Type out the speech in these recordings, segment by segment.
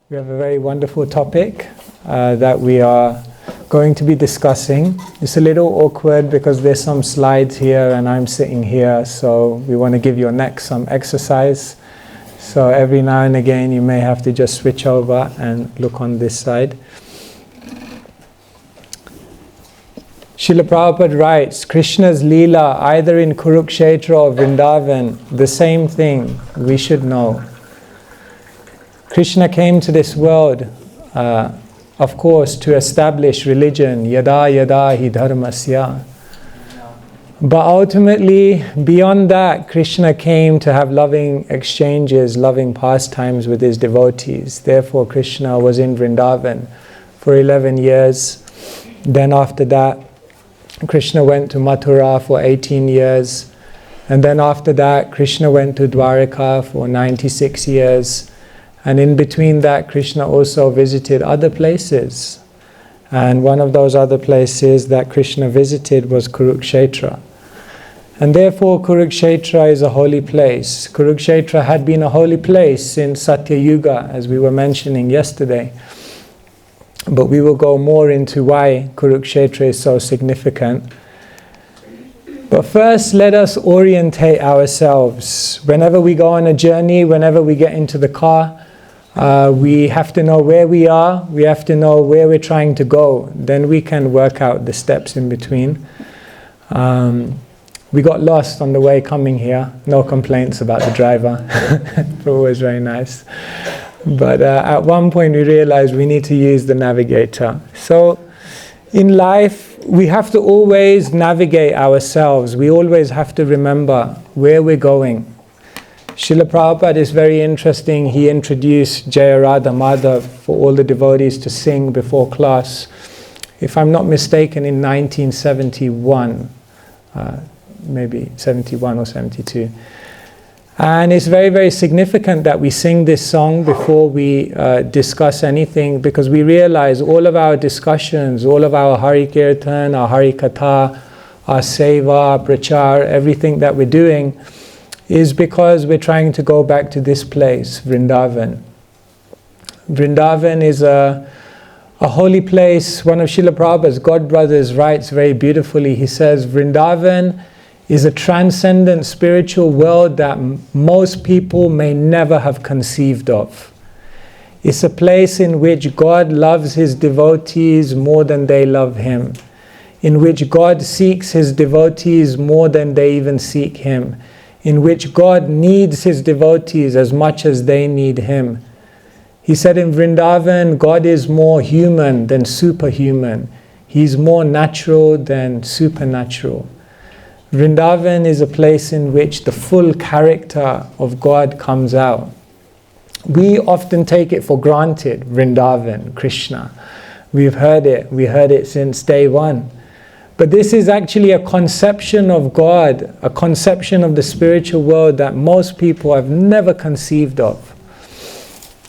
We have a very wonderful topic that we are going to be discussing. It's a little awkward because there's some slides here and I'm sitting here, so we want to give your neck some exercise. So every now and again you may have to just switch over and look on this side. Srila Prabhupada writes, Krishna's Leela, either in Kurukshetra or Vrindavan, the same thing we should know. Krishna came to this world, of course, to establish religion, yada yada hi dharmasya. But ultimately, beyond that, Krishna came to have loving exchanges, loving pastimes with his devotees. Therefore, Krishna was in Vrindavan for 11 years. Then after that, Krishna went to Mathura for 18 years. And then after that, Krishna went to Dwaraka for 96 years. And in between that, Krishna also visited other places. And one of those other places that Krishna visited was Kuruksetra. And therefore, Kurukshetra is a holy place. Kurukshetra had been a holy place since Satya Yuga, as we were mentioning yesterday. But we will go more into why Kurukshetra is so significant. But first, let us orientate ourselves. Whenever we go on a journey, whenever we get into the car, we have to know where we are, we have to know where we're trying to go. Then we can work out the steps in between. We got lost on the way coming here. No complaints about the driver. It was very nice. But at one point we realized we need to use the navigator. So in life, we have to always navigate ourselves. We always have to remember where we're going. Srila Prabhupada is very interesting. He introduced Jaya Radha Madhav for all the devotees to sing before class. If I'm not mistaken, in 1971, maybe 71 or 72. And it's very, very significant that we sing this song before we discuss anything, because we realize all of our discussions, all of our Hari Kirtan, our Hari Katha, our Seva, our Prachar, everything that we're doing is because we're trying to go back to this place, Vrindavan. Vrindavan is a holy place. One of Srila Prabhupada's godbrothers writes very beautifully. He says, Vrindavan is a transcendent spiritual world that most people may never have conceived of. It's a place in which God loves his devotees more than they love him, in which God seeks his devotees more than they even seek him, in which God needs his devotees as much as they need him. He said in Vrindavan, God is more human than superhuman. He's more natural than supernatural. Vrindavan is a place in which the full character of God comes out. We often take it for granted, Vrindavan, Krishna. We've heard it. We heard it since day one. But this is actually a conception of God, a conception of the spiritual world that most people have never conceived of.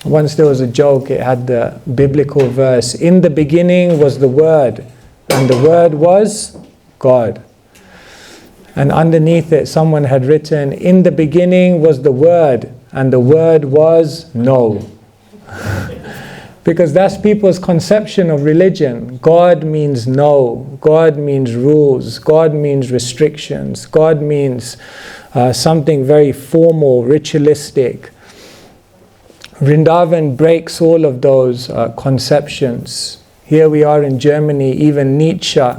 Once there was a joke, it had the biblical verse, in the beginning was the Word, and the Word was God. And underneath it, someone had written, in the beginning was the Word, and the Word was no. Because that's people's conception of religion. God means no. God means rules. God means restrictions. God means something very formal, ritualistic. Vrindavan breaks all of those conceptions. Here we are in Germany, even Nietzsche,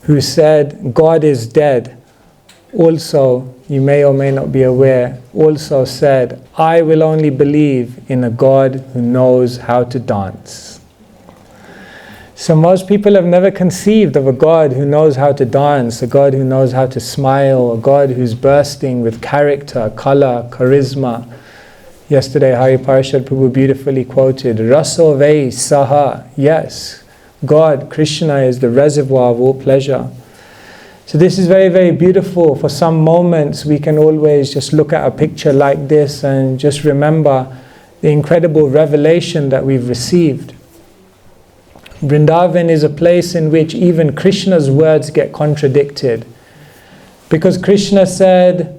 who said, God is dead, also, you may or may not be aware, also said, I will only believe in a God who knows how to dance. So most people have never conceived of a God who knows how to dance, a God who knows how to smile, a God who's bursting with character, color, charisma. Yesterday, Hari Parashad Prabhu beautifully quoted, Raso Vei Saha. Yes, God, Krishna, is the reservoir of all pleasure. So this is very, very beautiful. For some moments, we can always just look at a picture like this and just remember the incredible revelation that we've received. Vrindavan is a place in which even Krishna's words get contradicted. Because Krishna said,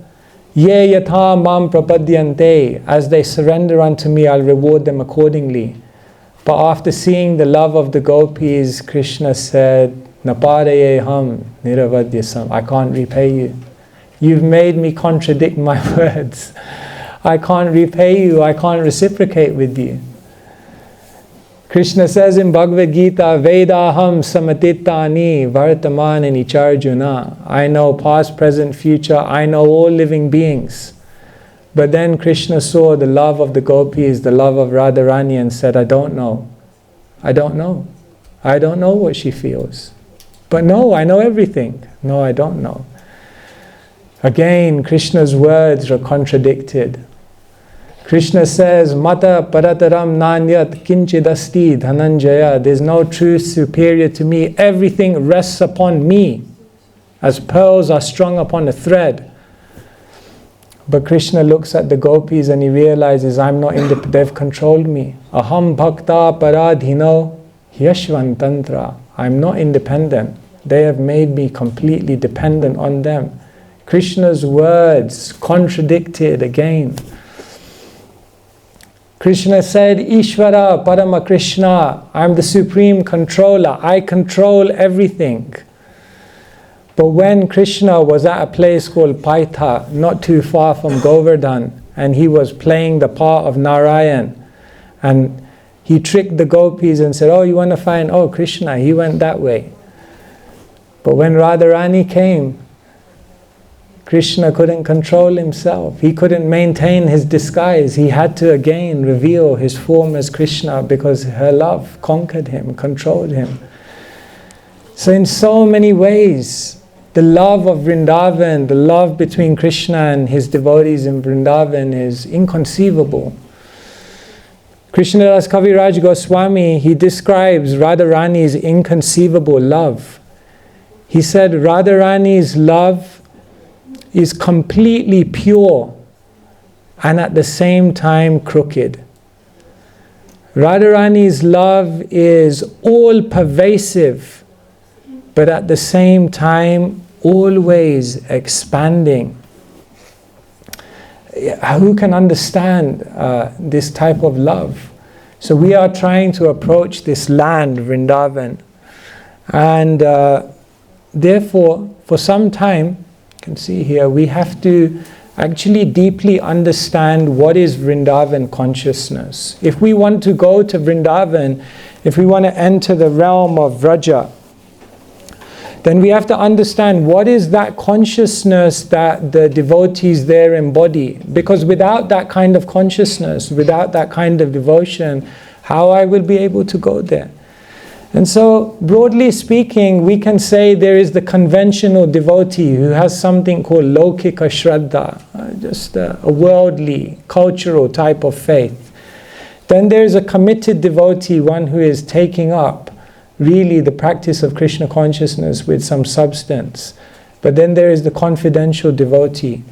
Ye yatha mam prapadyante, as they surrender unto me, I'll reward them accordingly. But after seeing the love of the gopis, Krishna said, Naparaye ham niravadyasam. I can't repay you. You've made me contradict my words. I can't repay you. I can't reciprocate with you. Krishna says in Bhagavad Gita, Vedaham samatitani vartamanani charjuna. I know past, present, future. I know all living beings. But then Krishna saw the love of the gopis, the love of Radharani, and said, I don't know. I don't know. I don't know what she feels. But no, I know everything. No, I don't know. Again, Krishna's words are contradicted. Krishna says, Mata parataram nanyat kinchidasti dhananjaya. There's no truth superior to me. Everything rests upon me, as pearls are strung upon a thread. But Krishna looks at the gopis and he realizes, I'm not independent. They've controlled me. Aham bhakta paradhino yashvantantra. I'm not independent. They have made me completely dependent on them. Krishna's words contradicted again. Krishna said, Ishvara Parama Krishna, I'm the supreme controller. I control everything. But when Krishna was at a place called Paitha, not too far from Govardhan, and he was playing the part of Narayan, and he tricked the gopis and said, oh, you want to find, oh, Krishna, he went that way. But when Radharani came, Krishna couldn't control himself. He couldn't maintain his disguise. He had to again reveal his form as Krishna because her love conquered him, controlled him. So in so many ways, the love of Vrindavan, the love between Krishna and his devotees in Vrindavan is inconceivable. Krishnadas Kaviraj Goswami, he describes Radharani's inconceivable love. He said Radharani's love is completely pure and at the same time crooked. Radharani's love is all pervasive, but at the same time always expanding. Who can understand this type of love? So we are trying to approach this land, Vrindavan, and therefore for some time, you can see here, we have to actually deeply understand what is Vrindavan consciousness. If we want to go to Vrindavan, if we want to enter the realm of Vraja, then we have to understand what is that consciousness that the devotees there embody. Because without that kind of consciousness, without that kind of devotion, how I will be able to go there? And so, broadly speaking, we can say there is the conventional devotee who has something called Lokika Shraddha, just a worldly, cultural type of faith. Then there is a committed devotee, one who is taking up really the practice of Krishna consciousness with some substance. But then there is the confidential devotee.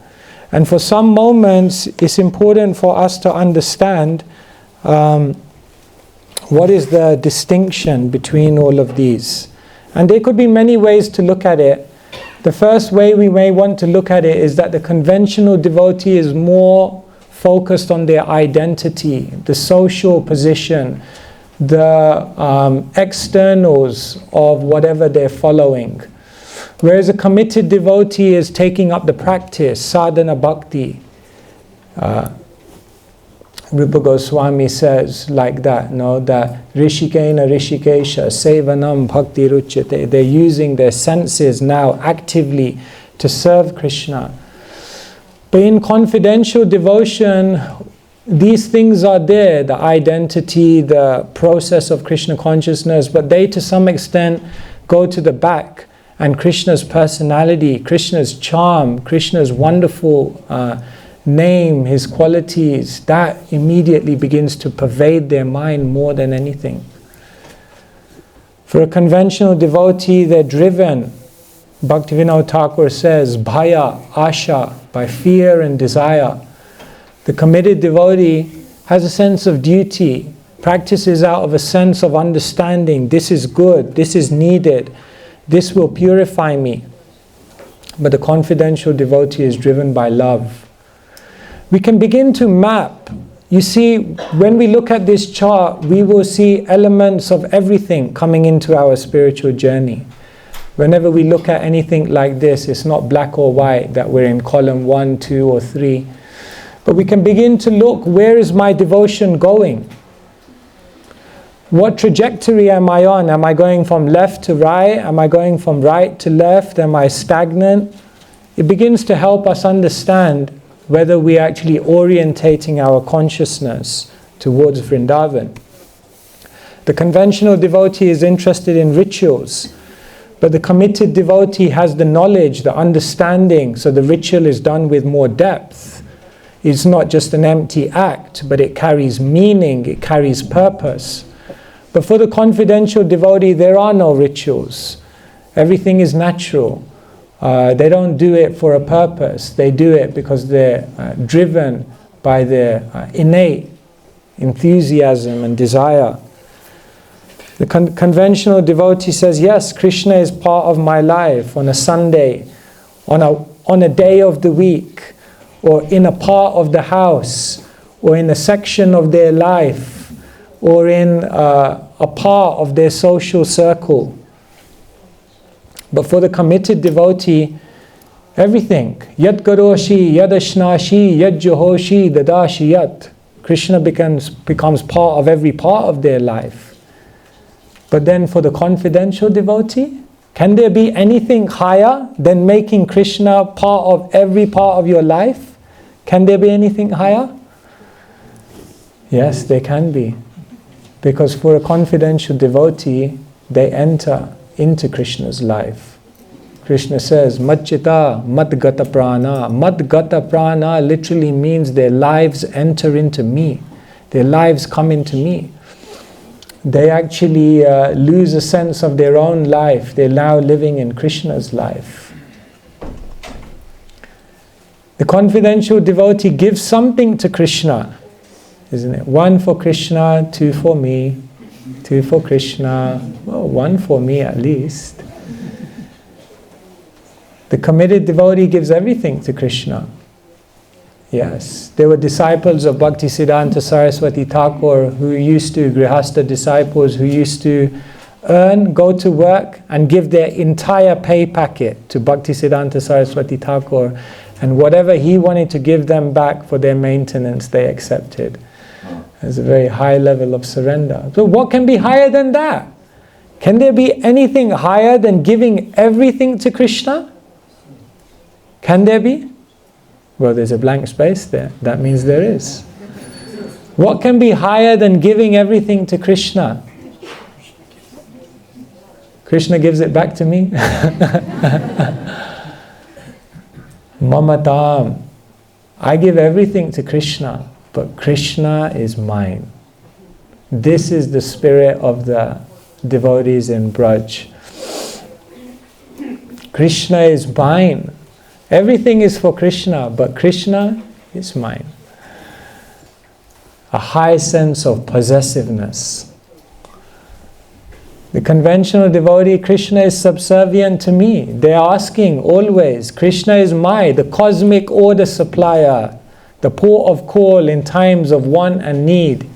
And for some moments, it's important for us to understand what is the distinction between all of these? And there could be many ways to look at it. The first way we may want to look at it is that the conventional devotee is more focused on their identity, the social position, the externals of whatever they're following. Whereas a committed devotee is taking up the practice, sadhana bhakti. Rupa Goswami says like that, no, that Rishikena Rishikesha Sevanam Bhakti Ruchyate. They're using their senses now actively to serve Krishna. But in confidential devotion, these things are there, the identity, the process of Krishna consciousness, but they to some extent go to the back. And Krishna's personality, Krishna's charm, Krishna's wonderful name, his qualities, that immediately begins to pervade their mind more than anything. For a conventional devotee, they're driven, Bhaktivinoda Thakur says, bhaya, asha, by fear and desire. The committed devotee has a sense of duty, practices out of a sense of understanding, this is good, this is needed, this will purify me. But the confidential devotee is driven by love. We can begin to map you see, when we look at this chart, we will see elements of everything coming into our spiritual journey. Whenever we look at anything like this, it's not black or white, that we're in column 1, 2, or 3. But we can begin to look, where is my devotion going? What trajectory am I on? Am I going from left to right? Am I going from right to left? Am I stagnant? It begins to help us understand whether we are actually orientating our consciousness towards Vrindavan. The conventional devotee is interested in rituals, but the committed devotee has the knowledge, the understanding, so the ritual is done with more depth. It's not just an empty act, but it carries meaning, it carries purpose. But for the confidential devotee, there are no rituals. Everything is natural. They don't do it for a purpose. They do it because they're driven by their innate enthusiasm and desire. The conventional devotee says, yes, Krishna is part of my life on a Sunday, on a day of the week, or in a part of the house, or in a section of their life, or in a part of their social circle. But for the committed devotee, everything, yad karoshi, yad ashnashi, yad johoshi, dadashi yat. Krishna becomes part of every part of their life. But then for the confidential devotee, can there be anything higher than making Krishna part of every part of your life? Can there be anything higher? Yes, there can be. Because for a confidential devotee, they enter into Krishna's life. Krishna says, Madchita, Madgata Prana. Madgata Prana literally means their lives enter into me. Their lives come into me. They actually lose a sense of their own life. They're now living in Krishna's life. The confidential devotee gives something to Krishna, isn't it? 1 for Krishna, 2 for me, 2 for Krishna, well, 1 for me at least. The committed devotee gives everything to Krishna. Yes, there were disciples of Bhaktisiddhanta Saraswati Thakur Grihastha disciples who used to go to work and give their entire pay packet to Bhaktisiddhanta Saraswati Thakur, and whatever he wanted to give them back for their maintenance, they accepted. There's a very high level of surrender. So what can be higher than that? Can there be anything higher than giving everything to Krishna? Can there be? Well, there's a blank space there. That means there is. What can be higher than giving everything to Krishna? Krishna gives it back to me. Mamatam. I give everything to Krishna, but Krishna is mine. This is the spirit of the devotees in Braj. Krishna is mine. Everything is for Krishna, but Krishna is mine. A high sense of possessiveness. The conventional devotee, Krishna is subservient to me. They are asking always, Krishna is the cosmic order supplier, the port of call in times of want and need.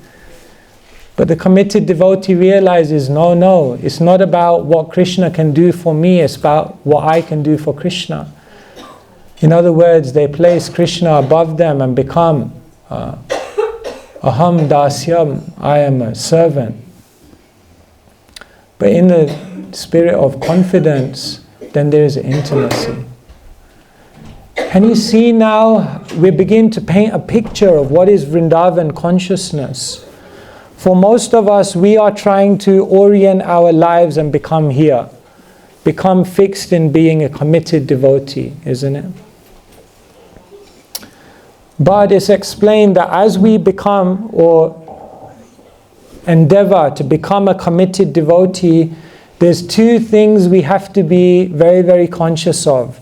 But the committed devotee realizes, no, it's not about what Krishna can do for me, it's about what I can do for Krishna. In other words, they place Krishna above them and become Aham Dasyam, I am a servant. But in the spirit of confidence, then there is intimacy. Can you see now, we begin to paint a picture of what is Vrindavan consciousness. For most of us, we are trying to orient our lives and become here. Become fixed in being a committed devotee, isn't it? But it's explained that as we become or endeavor to become a committed devotee, there's 2 things we have to be very, very conscious of.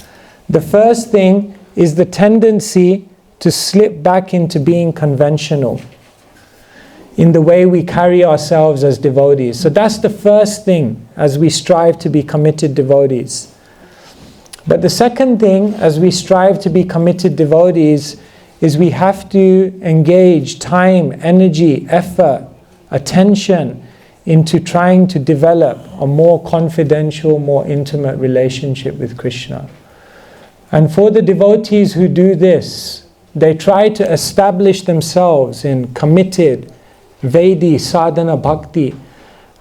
The first thing is the tendency to slip back into being conventional in the way we carry ourselves as devotees. So that's the first thing as we strive to be committed devotees. But the second thing as we strive to be committed devotees is we have to engage time, energy, effort, attention into trying to develop a more confidential, more intimate relationship with Krishna. And for the devotees who do this, they try to establish themselves in committed Vaidhi sadhana bhakti,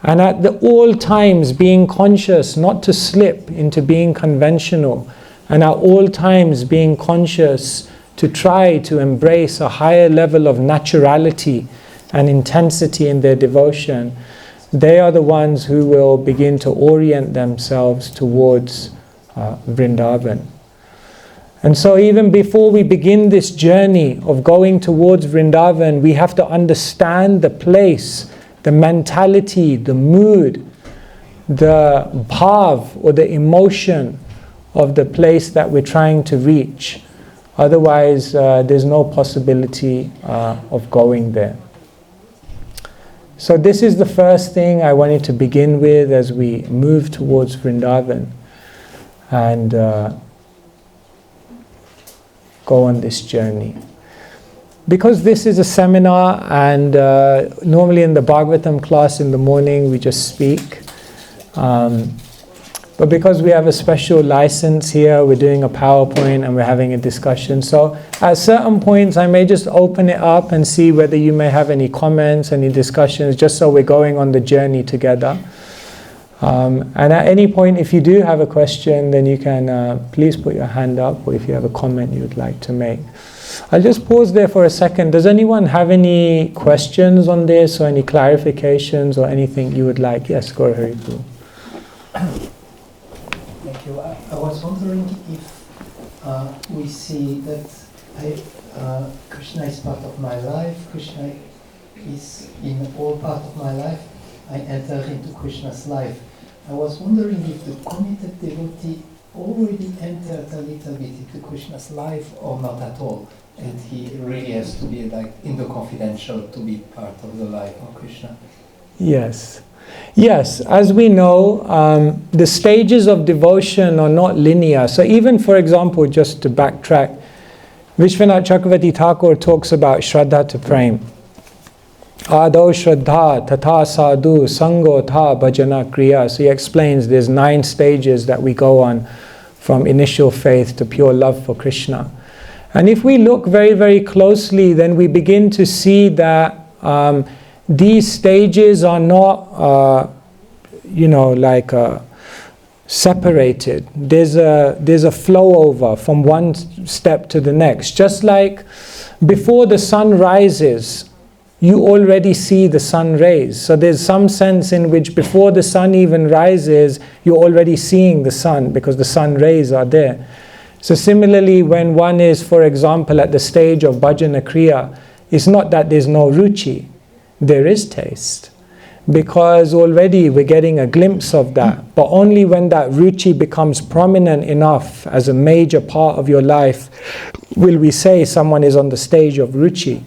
and at all times being conscious not to slip into being conventional, and at all times being conscious to try to embrace a higher level of naturality and intensity in their devotion. They are the ones who will begin to orient themselves towards Vrindavan. And so even before we begin this journey of going towards Vrindavan, we have to understand the place, the mentality, the mood, the bhav or the emotion of the place that we're trying to reach. Otherwise, there's no possibility of going there. So this is the first thing I wanted to begin with as we move towards Vrindavan and go on this journey. Because this is a seminar, and normally in the Bhagavatam class in the morning we just speak. But because we have a special license here, we're doing a PowerPoint and we're having a discussion. So at certain points I may just open it up and see whether you may have any comments, any discussions, just so we're going on the journey together. And at any point, if you do have a question, then you can please put your hand up, or if you have a comment you would like to make. I'll just pause there for a second. Does anyone have any questions on this, or any clarifications, or anything you would like? Yes, go ahead. Thank you. I was wondering if we see that Krishna is part of my life, Krishna is in all part of my life, I enter into Krishna's life. I was wondering if the committed devotee already entered a little bit into Krishna's life or not at all, and he really has to be like in the confidential to be part of the life of Krishna. Yes. Yes, as we know, the stages of devotion are not linear. So even, for example, just to backtrack, Vishwanath Chakravarti Thakur talks about Shraddha to Prem. Ado Shraddha, Tata Sadhu, Sango Tha Bhajana Kriya. So he explains there's 9 stages that we go on from initial faith to pure love for Krishna. And if we look very, very closely, then we begin to see that these stages are not, separated. There's a flow over from one step to the next. Just like before the sun rises, you already see the sun rays. So there's some sense in which before the sun even rises, you're already seeing the sun because the sun rays are there. So similarly, when one is, for example, at the stage of bhajana kriya, it's not that there's no ruchi. There is taste, because already we're getting a glimpse of that. But only when that ruchi becomes prominent enough as a major part of your life will we say someone is on the stage of ruchi.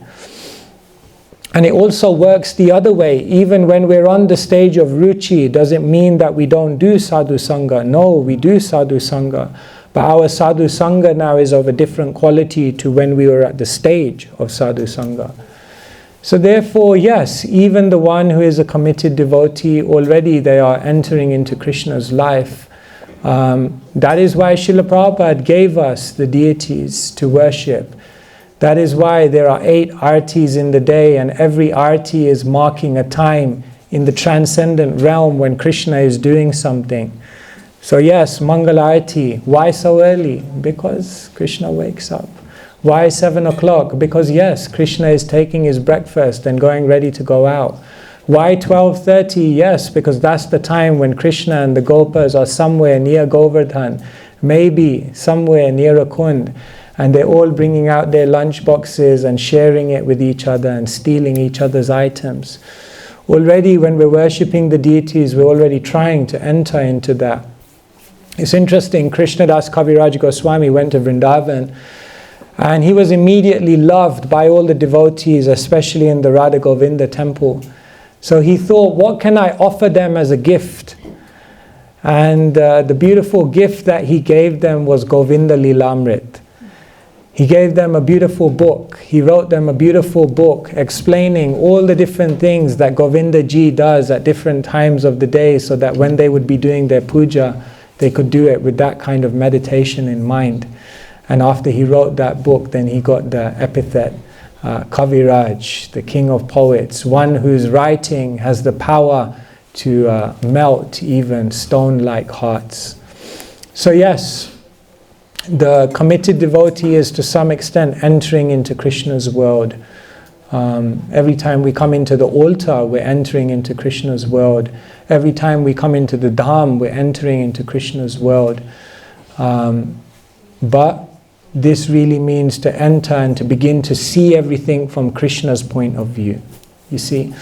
And it also works the other way. Even when we're on the stage of ruchi, does it mean that we don't do sadhu sangha? No, we do sadhu sangha. But our sadhu sangha now is of a different quality to when we were at the stage of sadhu sangha. So therefore, yes, even the one who is a committed devotee, already they are entering into Krishna's life. That is why Srila Prabhupada gave us the deities to worship. That is why there are 8 artis in the day, and every arti is marking a time in the transcendent realm when Krishna is doing something. So yes, Mangala Arati. Why so early? Because Krishna wakes up. Why 7 o'clock? Because yes, Krishna is taking his breakfast and going ready to go out. Why 12:30? Yes, because that's the time when Krishna and the Gopas are somewhere near Govardhan, maybe somewhere near a kund, and they're all bringing out their lunch boxes and sharing it with each other and stealing each other's items. Already when we're worshipping the deities, we're already trying to enter into that. It's interesting, Krishnadas Kaviraj Goswami went to Vrindavan, and he was immediately loved by all the devotees, especially in the Radha Govinda temple. So he thought, what can I offer them as a gift? And the beautiful gift that he gave them was Govinda Lilamrit. He gave them a beautiful book. He wrote them a beautiful book explaining all the different things that Govinda Ji does at different times of the day, so that when they would be doing their puja, they could do it with that kind of meditation in mind. And after he wrote that book, then he got the epithet Kaviraj, the king of poets, one whose writing has the power to melt even stone-like hearts. So yes, the committed devotee is to some extent entering into Krishna's world. Every time we come into the altar, we're entering into Krishna's world. Every time we come into the Dham, we're entering into Krishna's world. But this really means to enter and to begin to see everything from Krishna's point of view. You see,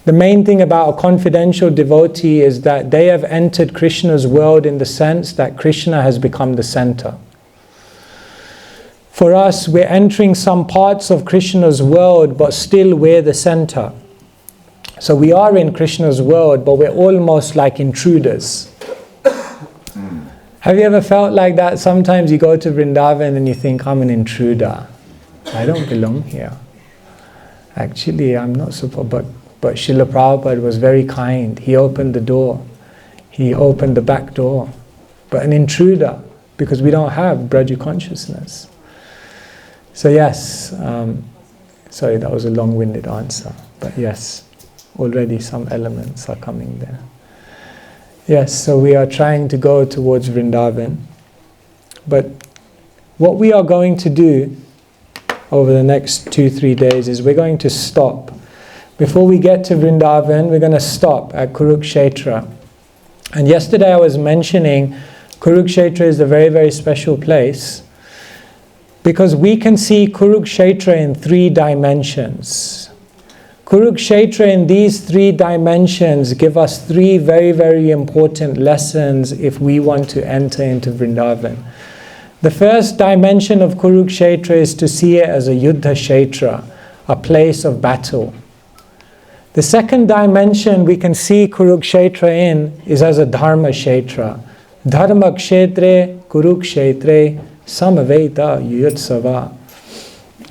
the main thing about a confidential devotee is that they have entered Krishna's world in the sense that Krishna has become the center. For us, we're entering some parts of Krishna's world, but still we're the center. So we are in Krishna's world, but we're almost like intruders. Have you ever felt like that? Sometimes you go to Vrindavan and you think, I'm an intruder. I don't belong here. Actually, I'm not supposed, but Srila Prabhupada was very kind. He opened the door. He opened the back door. But an intruder, because we don't have Braja consciousness. So yes, sorry, that was a long-winded answer. But yes, already some elements are coming there. Yes, so we are trying to go towards Vrindavan. But what we are going to do over the next 2-3 days is we're going to stop. Before we get to Vrindavan, we're going to stop at Kurukshetra. And yesterday I was mentioning Kurukshetra is a very, very special place, because we can see Kurukshetra in 3 dimensions. Kurukshetra in these 3 dimensions give us 3 very, very important lessons if we want to enter into Vrindavan. The first dimension of Kurukshetra is to see it as a Yuddha-Ksetra, a place of battle. The second dimension we can see Kurukshetra in is as a Dharma-Kshetra. Dharma-Kshetre, Kurukshetre, Samaveta Yuddha-Sava.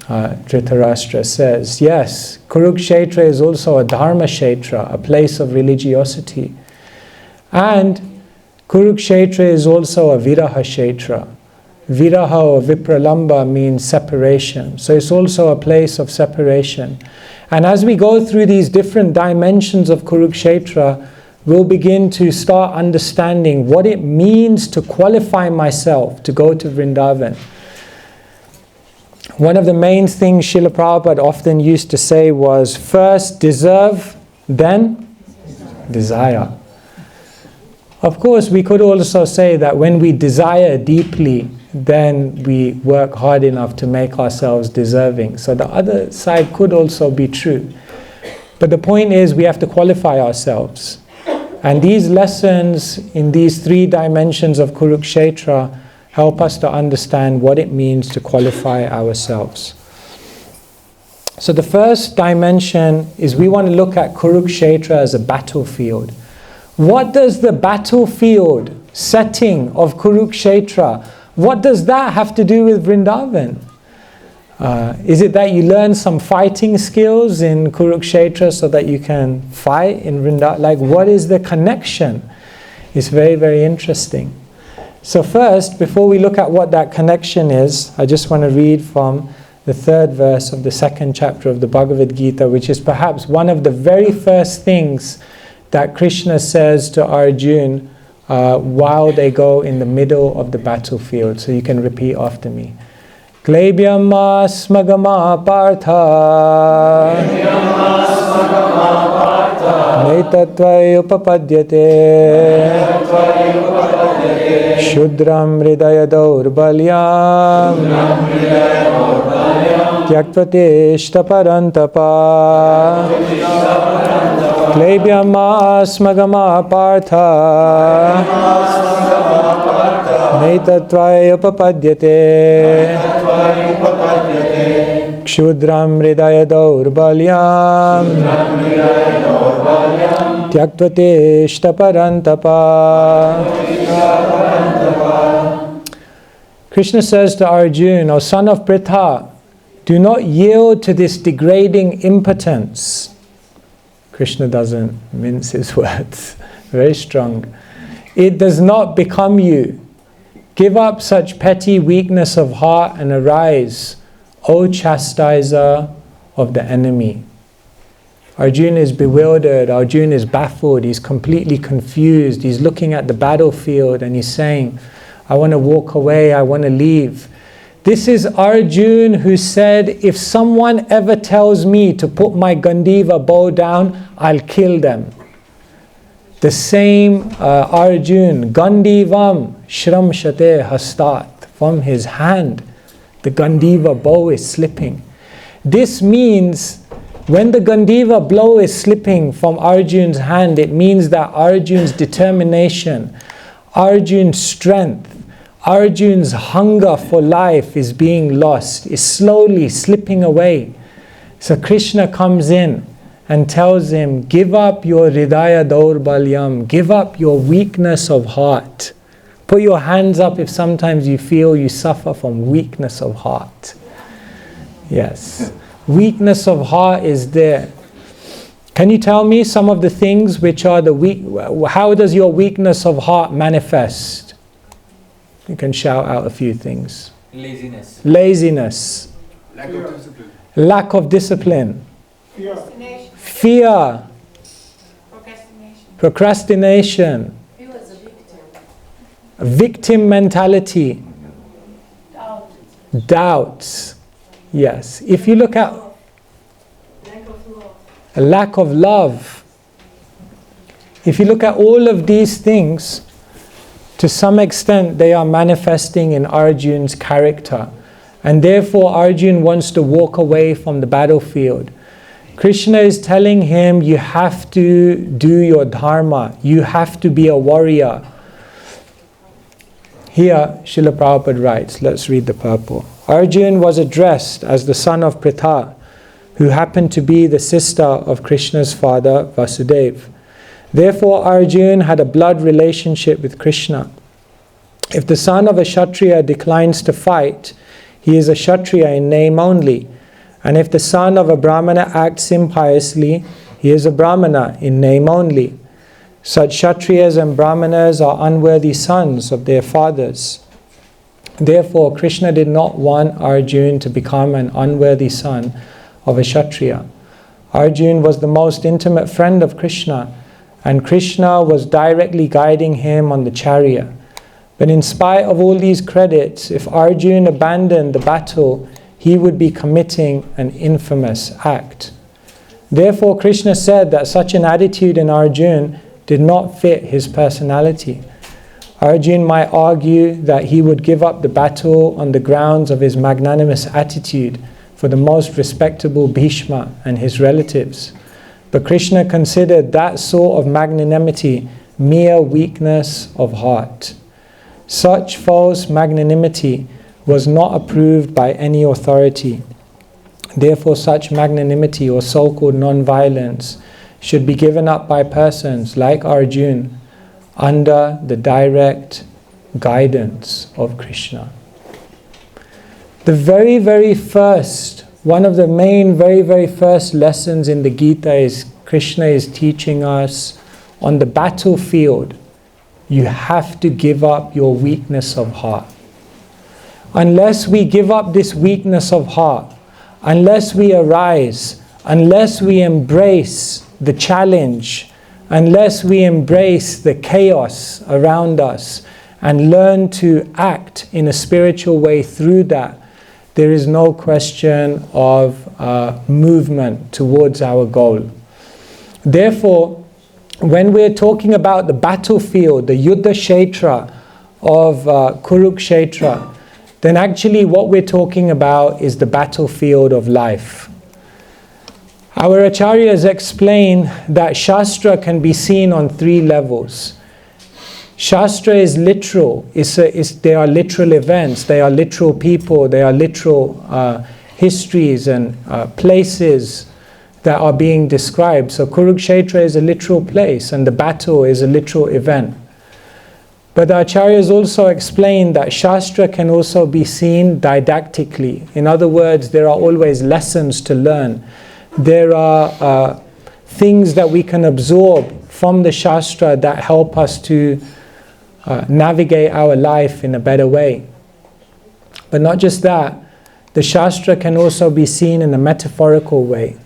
Dhritarashtra says, yes, Kurukshetra is also a Dharma-Kshetra, a place of religiosity. And Kurukshetra is also a Viraha-Kshetra. Viraha or Vipralamba means separation. So it's also a place of separation. And as we go through these different dimensions of Kurukshetra, we'll begin to start understanding what it means to qualify myself to go to Vrindavan. One of the main things Srila Prabhupada often used to say was, first deserve, then desire. Of course, we could also say that when we desire deeply, then we work hard enough to make ourselves deserving. So the other side could also be true. But the point is, we have to qualify ourselves. And these lessons in these 3 dimensions of Kurukshetra help us to understand what it means to qualify ourselves. So the first dimension is we want to look at Kurukshetra as a battlefield. What does the battlefield setting of Kurukshetra, what does that have to do with Vrindavan? Is it that you learn some fighting skills in Kurukshetra so that you can fight in Vrindavan? Like, what is the connection? It's very, very interesting. So first, before we look at what that connection is, I just want to read from the 3rd verse of the 2nd chapter of the Bhagavad Gita, which is perhaps one of the very first things that Krishna says to Arjuna while they go in the middle of the battlefield. So you can repeat after me. Klebhyam smagama partha Netatvai upapadyate Shudram hridaya daurbalyam Tyaktvateshta parantapa Klebhyam smagama partha Netatvai upapadyate Kshudram hridaya daurbalyam Tyaktvateshta parantapa. Krishna says to Arjuna, O son of Pritha, do not yield to this degrading impotence. Krishna doesn't mince his words. Very strong. It does not become you. Give up such petty weakness of heart and arise, O chastiser of the enemy. Arjuna is bewildered, Arjuna is baffled, he's completely confused, he's looking at the battlefield and he's saying, I want to walk away, I want to leave. This is Arjuna who said, if someone ever tells me to put my Gandiva bow down, I'll kill them. The same Arjuna, Gandivam Shramshate Hastat, from his hand, the Gandiva bow is slipping. This means when the Gandiva blow is slipping from Arjuna's hand, it means that Arjuna's determination, Arjuna's strength, Arjuna's hunger for life is being lost, is slowly slipping away. So Krishna comes in and tells him, give up your Hridaya Daurbalyam, give up your weakness of heart. Put your hands up if sometimes you feel you suffer from weakness of heart. Yes. Weakness of heart is there. Can you tell me some of the things which are the weak? How does your weakness of heart manifest? You can shout out a few things. Laziness. Laziness. Lack of discipline. Lack of discipline. Procrastination. Fear. Procrastination. Procrastination. Feel as a victim. Victim mentality. Doubt. Doubts. Yes. If you look at Lack of love. a lack of love, if you look at all of these things, to some extent they are manifesting in Arjuna's character. And therefore Arjuna wants to walk away from the battlefield. Krishna is telling him, you have to do your dharma. You have to be a warrior. Here, Srila Prabhupada writes, let's read the purport. Arjuna was addressed as the son of Pritha, who happened to be the sister of Krishna's father, Vasudeva. Therefore, Arjuna had a blood relationship with Krishna. If the son of a Kshatriya declines to fight, he is a Kshatriya in name only. And if the son of a Brahmana acts impiously, he is a Brahmana in name only. Such Kshatriyas and Brahmanas are unworthy sons of their fathers. Therefore, Krishna did not want Arjuna to become an unworthy son of a Kshatriya. Arjuna was the most intimate friend of Krishna, and Krishna was directly guiding him on the chariot. But in spite of all these credits, if Arjuna abandoned the battle, he would be committing an infamous act. Therefore, Krishna said that such an attitude in Arjuna did not fit his personality. Arjuna might argue that he would give up the battle on the grounds of his magnanimous attitude for the most respectable Bhishma and his relatives. But Krishna considered that sort of magnanimity mere weakness of heart. Such false magnanimity was not approved by any authority. Therefore, such magnanimity or so-called non-violence should be given up by persons like Arjuna under the direct guidance of Krishna. The very, very first, one of the main, very, very first lessons in the Gita is Krishna is teaching us on the battlefield, you have to give up your weakness of heart. Unless we give up this weakness of heart, unless we arise, unless we embrace the challenge, unless we embrace the chaos around us and learn to act in a spiritual way through that, there is no question of movement towards our goal. Therefore, when we're talking about the battlefield, the Yuddha-Ksetra of Kurukshetra, then actually what we're talking about is the battlefield of life. Our acharyas explain that Shastra can be seen on three levels. Shastra is literal. They are literal events, they are literal people, they are literal histories and places that are being described. So Kurukshetra is a literal place and the battle is a literal event. But the Acharyas also explain that Shastra can also be seen didactically. In other words, there are always lessons to learn. There are things that we can absorb from the Shastra that help us to navigate our life in a better way. But not just that, the Shastra can also be seen in a metaphorical way.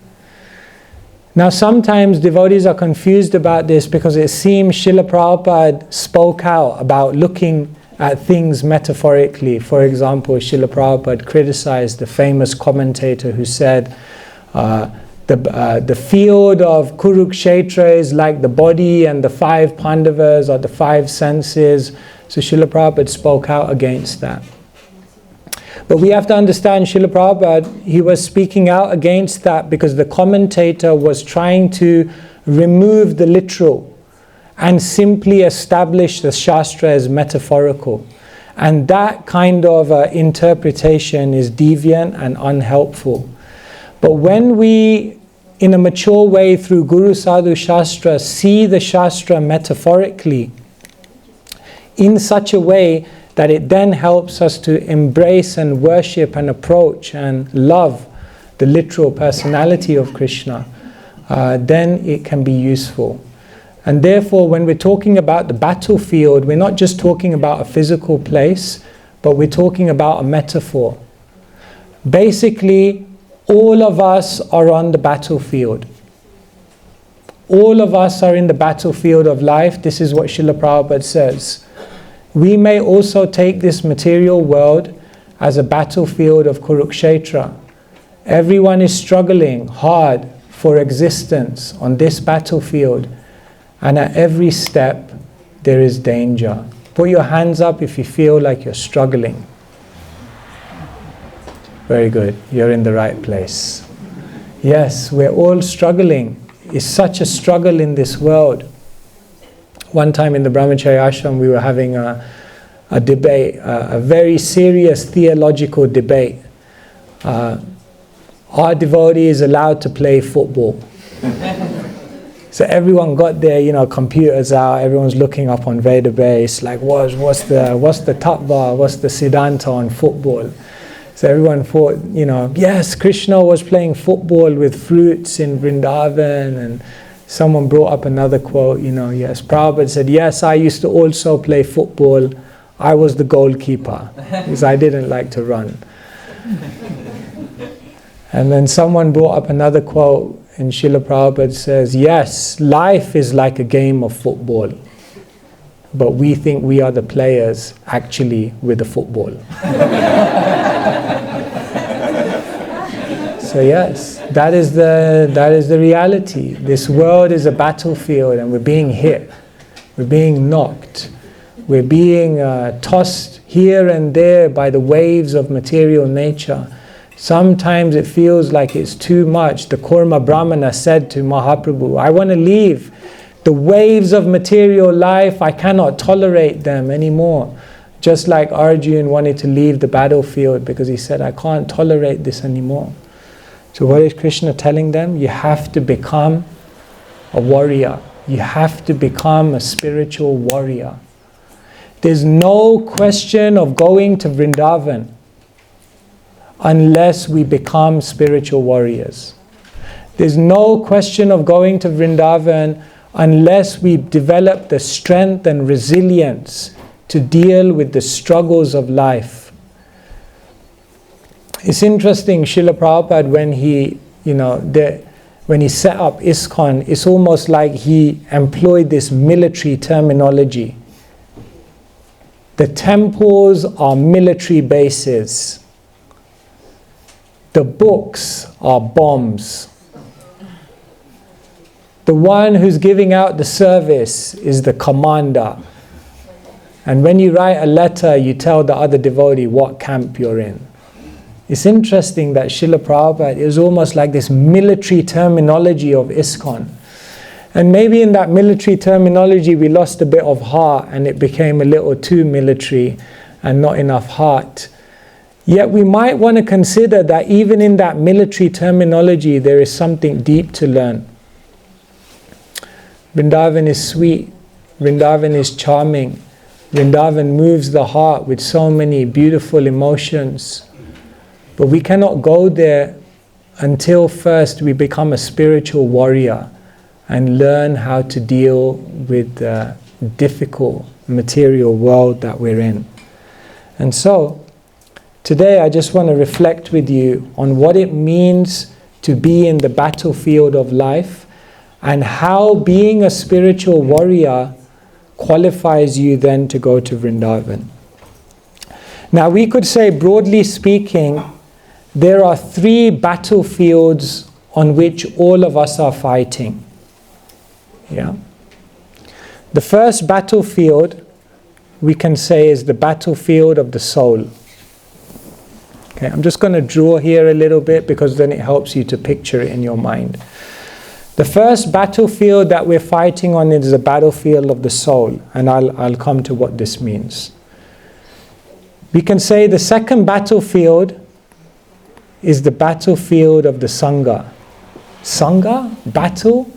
Now sometimes devotees are confused about this because it seems Srila Prabhupada spoke out about looking at things metaphorically. For example, Srila Prabhupada criticized the famous commentator who said the field of Kurukshetra is like the body and the 5 Pandavas or the 5 senses. So Srila Prabhupada spoke out against that. But we have to understand Srila Prabhupada, he was speaking out against that because the commentator was trying to remove the literal and simply establish the Shastra as metaphorical. And that kind of interpretation is deviant and unhelpful. But when we, in a mature way through Guru Sadhu Shastra, see the Shastra metaphorically in such a way that it then helps us to embrace and worship and approach and love the literal personality of Krishna, then it can be useful. And therefore, when we're talking about the battlefield, we're not just talking about a physical place, but we're talking about a metaphor. Basically, all of us are on the battlefield. All of us are in the battlefield of life. This is what Srila Prabhupada says. We may also take this material world as a battlefield of Kurukshetra. Everyone is struggling hard for existence on this battlefield, and at every step there is danger. Put your hands up if you feel like you're struggling. Very good, you're in the right place. Yes, we're all struggling. It's such a struggle in this world. One time in the Brahmacharya ashram we were having a debate, a very serious theological debate. Are devotees allowed to play football? So everyone got their computers out, everyone's looking up on Vedabase, like what's the tattva, what's the siddhanta on football? So everyone thought, yes, Krishna was playing football with fruits in Vrindavan, and someone brought up another quote, yes, Prabhupada said, yes, I used to also play football. I was the goalkeeper because I didn't like to run. And then someone brought up another quote, and Srila Prabhupada says, yes, life is like a game of football, but we think we are the players actually with the football. So yes, that is the reality. This world is a battlefield, and we're being hit, we're being knocked, we're being tossed here and there by the waves of material nature. Sometimes it feels like it's too much. The Kurma Brahmana said to Mahaprabhu, I want to leave. The waves of material life, I cannot tolerate them anymore. Just like Arjuna wanted to leave the battlefield because he said, I can't tolerate this anymore. So what is Krishna telling them? You have to become a warrior. You have to become a spiritual warrior. There's no question of going to Vrindavan unless we become spiritual warriors. There's no question of going to Vrindavan unless we develop the strength and resilience to deal with the struggles of life. It's interesting, Srila Prabhupada, when he set up ISKCON, it's almost like he employed this military terminology. The temples are military bases. The books are bombs. The one who's giving out the service is the commander. And when you write a letter, you tell the other devotee what camp you're in. It's interesting that Srila Prabhupada is almost like this military terminology of ISKCON. And maybe in that military terminology we lost a bit of heart, and it became a little too military and not enough heart. Yet we might want to consider that even in that military terminology there is something deep to learn. Vrindavan is sweet, Vrindavan is charming, Vrindavan moves the heart with so many beautiful emotions. But we cannot go there until first we become a spiritual warrior and learn how to deal with the difficult material world that we're in. And so, today I just want to reflect with you on what it means to be in the battlefield of life and how being a spiritual warrior qualifies you then to go to Vrindavan. Now we could say, broadly speaking, there are 3 battlefields on which all of us are fighting. Yeah. The first battlefield we can say is the battlefield of the soul. Okay, I'm just going to draw here a little bit because then it helps you to picture it in your mind. The first battlefield that we're fighting on is the battlefield of the soul, and I'll come to what this means. We can say the second battlefield is the battlefield of the Sangha. Sangha? Battle?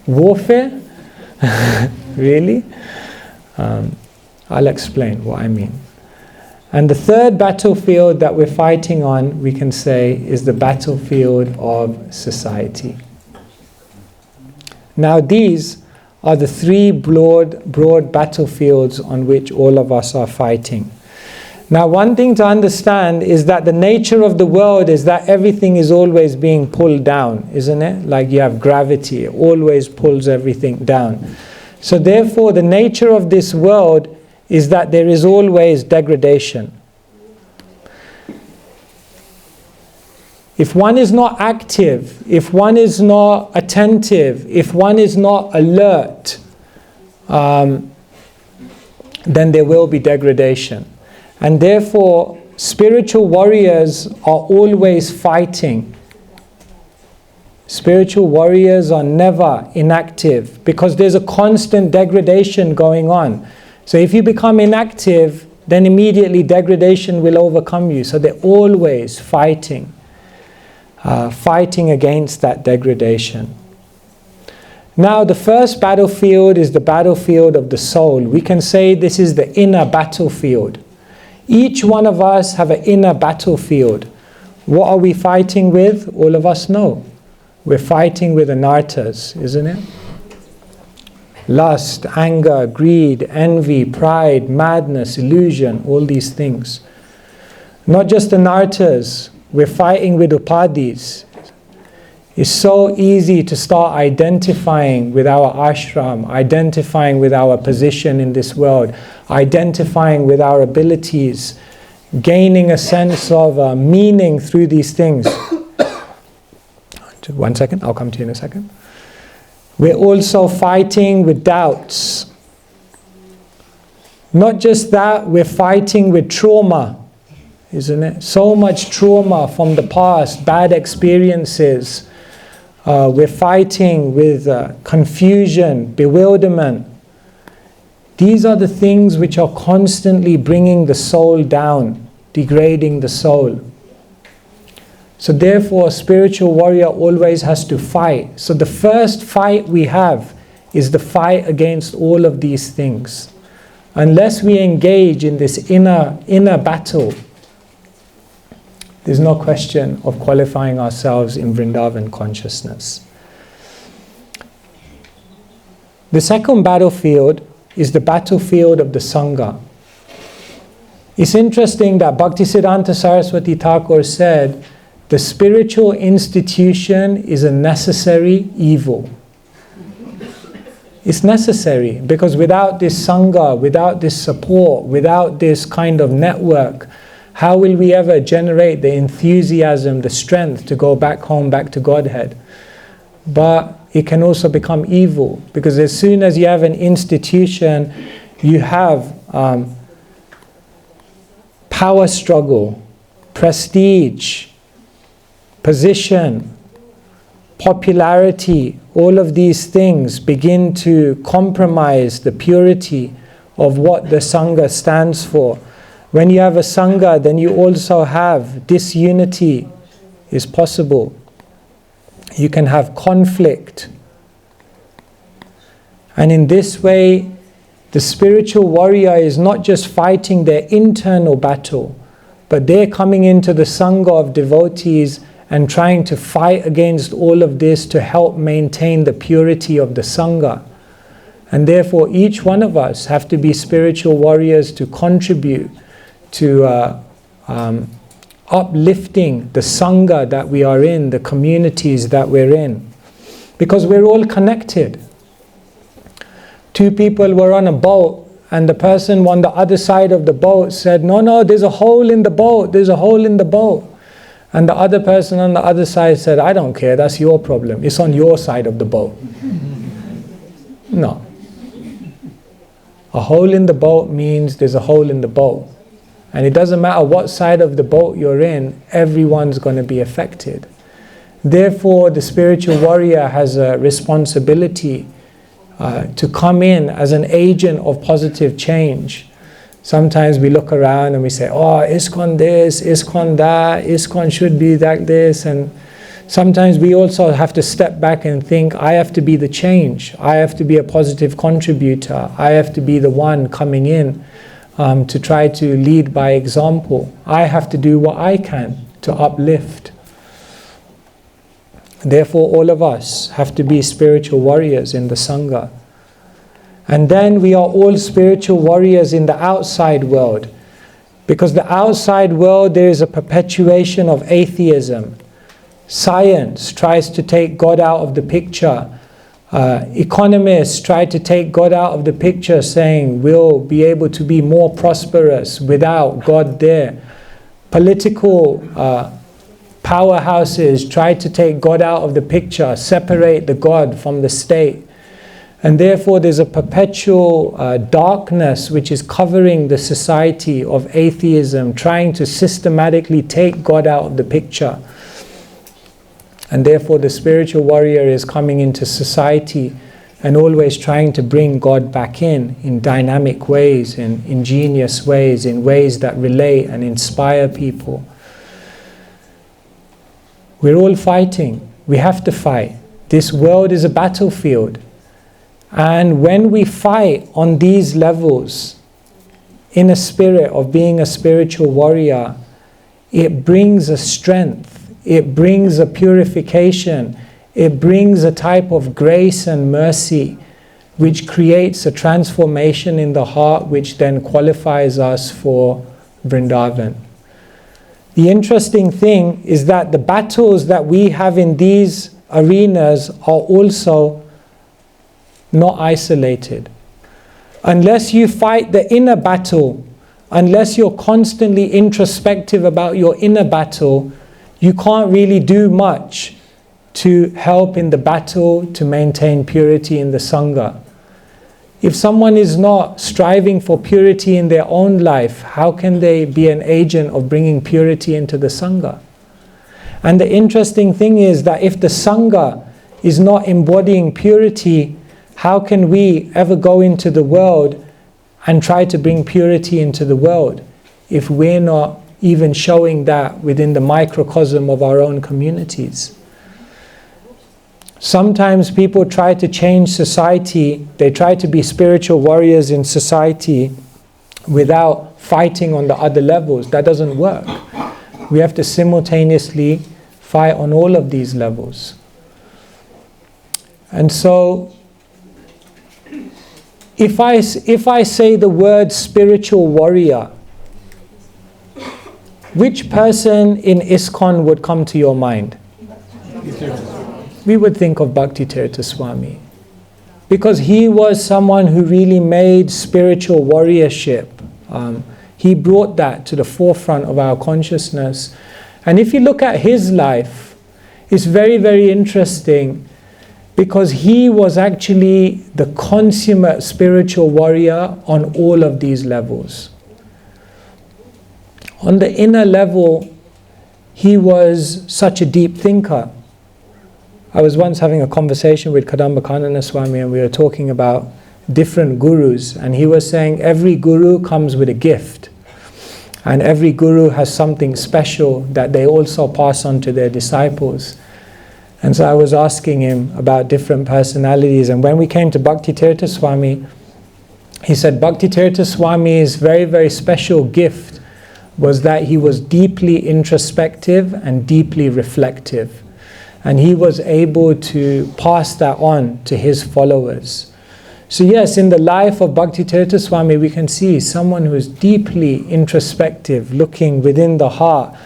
Warfare? Really? I'll explain what I mean. And the third battlefield that we're fighting on, we can say, is the battlefield of society. Now these are the 3 broad battlefields on which all of us are fighting. Now one thing to understand is that the nature of the world is that everything is always being pulled down, isn't it? Like you have gravity, it always pulls everything down. So therefore the nature of this world is that there is always degradation. If one is not active, if one is not attentive, if one is not alert, then there will be degradation. And therefore, spiritual warriors are always fighting. Spiritual warriors are never inactive because there's a constant degradation going on. So if you become inactive, then immediately degradation will overcome you. So they're always fighting. Fighting against that degradation. Now the first battlefield is the battlefield of the soul. We can say this is the inner battlefield. Each one of us have an inner battlefield. What are we fighting with? All of us know. We're fighting with anarthas, isn't it? Lust, anger, greed, envy, pride, madness, illusion, all these things. Not just anarthas. We're fighting with upadhis. It's so easy to start identifying with our ashram, identifying with our position in this world, identifying with our abilities, gaining a sense of meaning through these things. Just 1 second, I'll come to you in a second. We're also fighting with doubts. Not just that, we're fighting with trauma. Isn't it? So much trauma from the past, bad experiences. We're fighting with confusion, bewilderment. These are the things which are constantly bringing the soul down, degrading the soul. So therefore, a spiritual warrior always has to fight. So the first fight we have is the fight against all of these things. Unless we engage in this inner battle, there's no question of qualifying ourselves in Vrindavan consciousness. The second battlefield is the battlefield of the Sangha. It's interesting that Bhaktisiddhanta Saraswati Thakur said, the spiritual institution is a necessary evil. It's necessary because without this Sangha, without this support, without this kind of network, how will we ever generate the enthusiasm, the strength to go back home, back to Godhead? But it can also become evil because as soon as you have an institution, you have power struggle, prestige, position, popularity. All of these things begin to compromise the purity of what the Sangha stands for. When you have a Sangha, then you also have disunity is possible. You can have conflict. And in this way, the spiritual warrior is not just fighting their internal battle, but they're coming into the Sangha of devotees and trying to fight against all of this to help maintain the purity of the Sangha. And therefore each one of us have to be spiritual warriors to contribute to uplifting the Sangha that we are in, the communities that we're in. Because we're all connected. Two people were on a boat and the person on the other side of the boat said, no, there's a hole in the boat, there's a hole in the boat. And the other person on the other side said, I don't care, that's your problem, it's on your side of the boat. No. A hole in the boat means there's a hole in the boat. And it doesn't matter what side of the boat you're in, everyone's going to be affected. Therefore, the spiritual warrior has a responsibility to come in as an agent of positive change. Sometimes we look around and we say, oh, ISKCON this, ISKCON that, ISKCON should be like this. And sometimes we also have to step back and think, I have to be the change. I have to be a positive contributor. I have to be the one coming in to try to lead by example. I have to do what I can to uplift. Therefore, all of us have to be spiritual warriors in the Sangha. And then we are all spiritual warriors in the outside world. Because the outside world, there is a perpetuation of atheism. Science tries to take God out of the picture. Economists try to take God out of the picture, saying we'll be able to be more prosperous without God there. Political powerhouses try to take God out of the picture, separate the God from the state. And therefore there's a perpetual darkness which is covering the society of atheism, trying to systematically take God out of the picture. And therefore the spiritual warrior is coming into society and always trying to bring God back in dynamic ways, in ingenious ways, in ways that relate and inspire people. We're all fighting. We have to fight. This world is a battlefield. And when we fight on these levels, in a spirit of being a spiritual warrior, it brings a strength, it brings a purification, it brings a type of grace and mercy which creates a transformation in the heart which then qualifies us for Vrindavan. The interesting thing is that the battles that we have in these arenas are also not isolated. Unless you fight the inner battle, unless you're constantly introspective about your inner battle, you can't really do much to help in the battle to maintain purity in the Sangha. If someone is not striving for purity in their own life, how can they be an agent of bringing purity into the Sangha? And the interesting thing is that if the Sangha is not embodying purity, how can we ever go into the world and try to bring purity into the world if we're not even showing that within the microcosm of our own communities? Sometimes people try to change society, they try to be spiritual warriors in society without fighting on the other levels. That doesn't work. We have to simultaneously fight on all of these levels. And so, if I say the word spiritual warrior, which person in ISKCON would come to your mind? We would think of Bhakti-tirtha Swami, because he was someone who really made spiritual warriorship. He brought that to the forefront of our consciousness. And if you look at his life, it's very, very interesting, because he was actually the consummate spiritual warrior on all of these levels. On the inner level, he was such a deep thinker. I was once having a conversation with Kadamba Kanana Swami, and we were talking about different gurus, and he was saying every guru comes with a gift, and every guru has something special that they also pass on to their disciples. And so I was asking him about different personalities, and when we came to Bhakti-tirtha Swami, he said Bhaktitirtha Swami's very, very special gift was that he was deeply introspective and deeply reflective. And he was able to pass that on to his followers. So yes, in the life of Bhaktitirtha Swami, we can see someone who is deeply introspective, looking within the heart,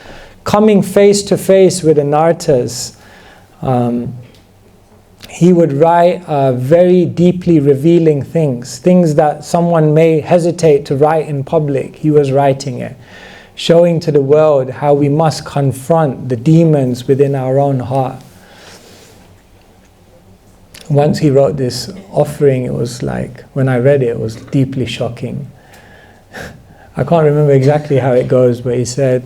coming face to face with anarthas. He would write very deeply revealing things that someone may hesitate to write in public. He was writing it, showing to the world how we must confront the demons within our own heart. Once he wrote this offering, it was like, when I read it, it was deeply shocking. I can't remember exactly how it goes, but he said,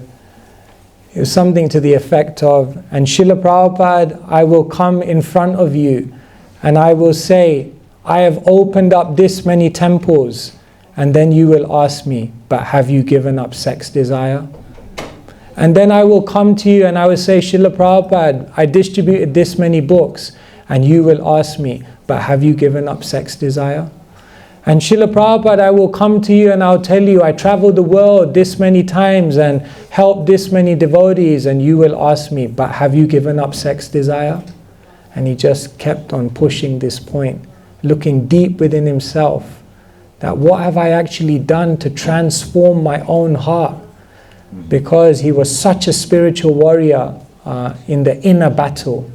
it was something to the effect of, and Srila Prabhupada, I will come in front of you and I will say, I have opened up this many temples, and then you will ask me, but have you given up sex desire? And then I will come to you and I will say, Srila Prabhupada, I distributed this many books, and you will ask me, but have you given up sex desire? And Srila Prabhupada, I will come to you and I'll tell you, I traveled the world this many times and helped this many devotees, and you will ask me, but have you given up sex desire? And he just kept on pushing this point, looking deep within himself, that what have I actually done to transform my own heart? Because he was such a spiritual warrior in the inner battle.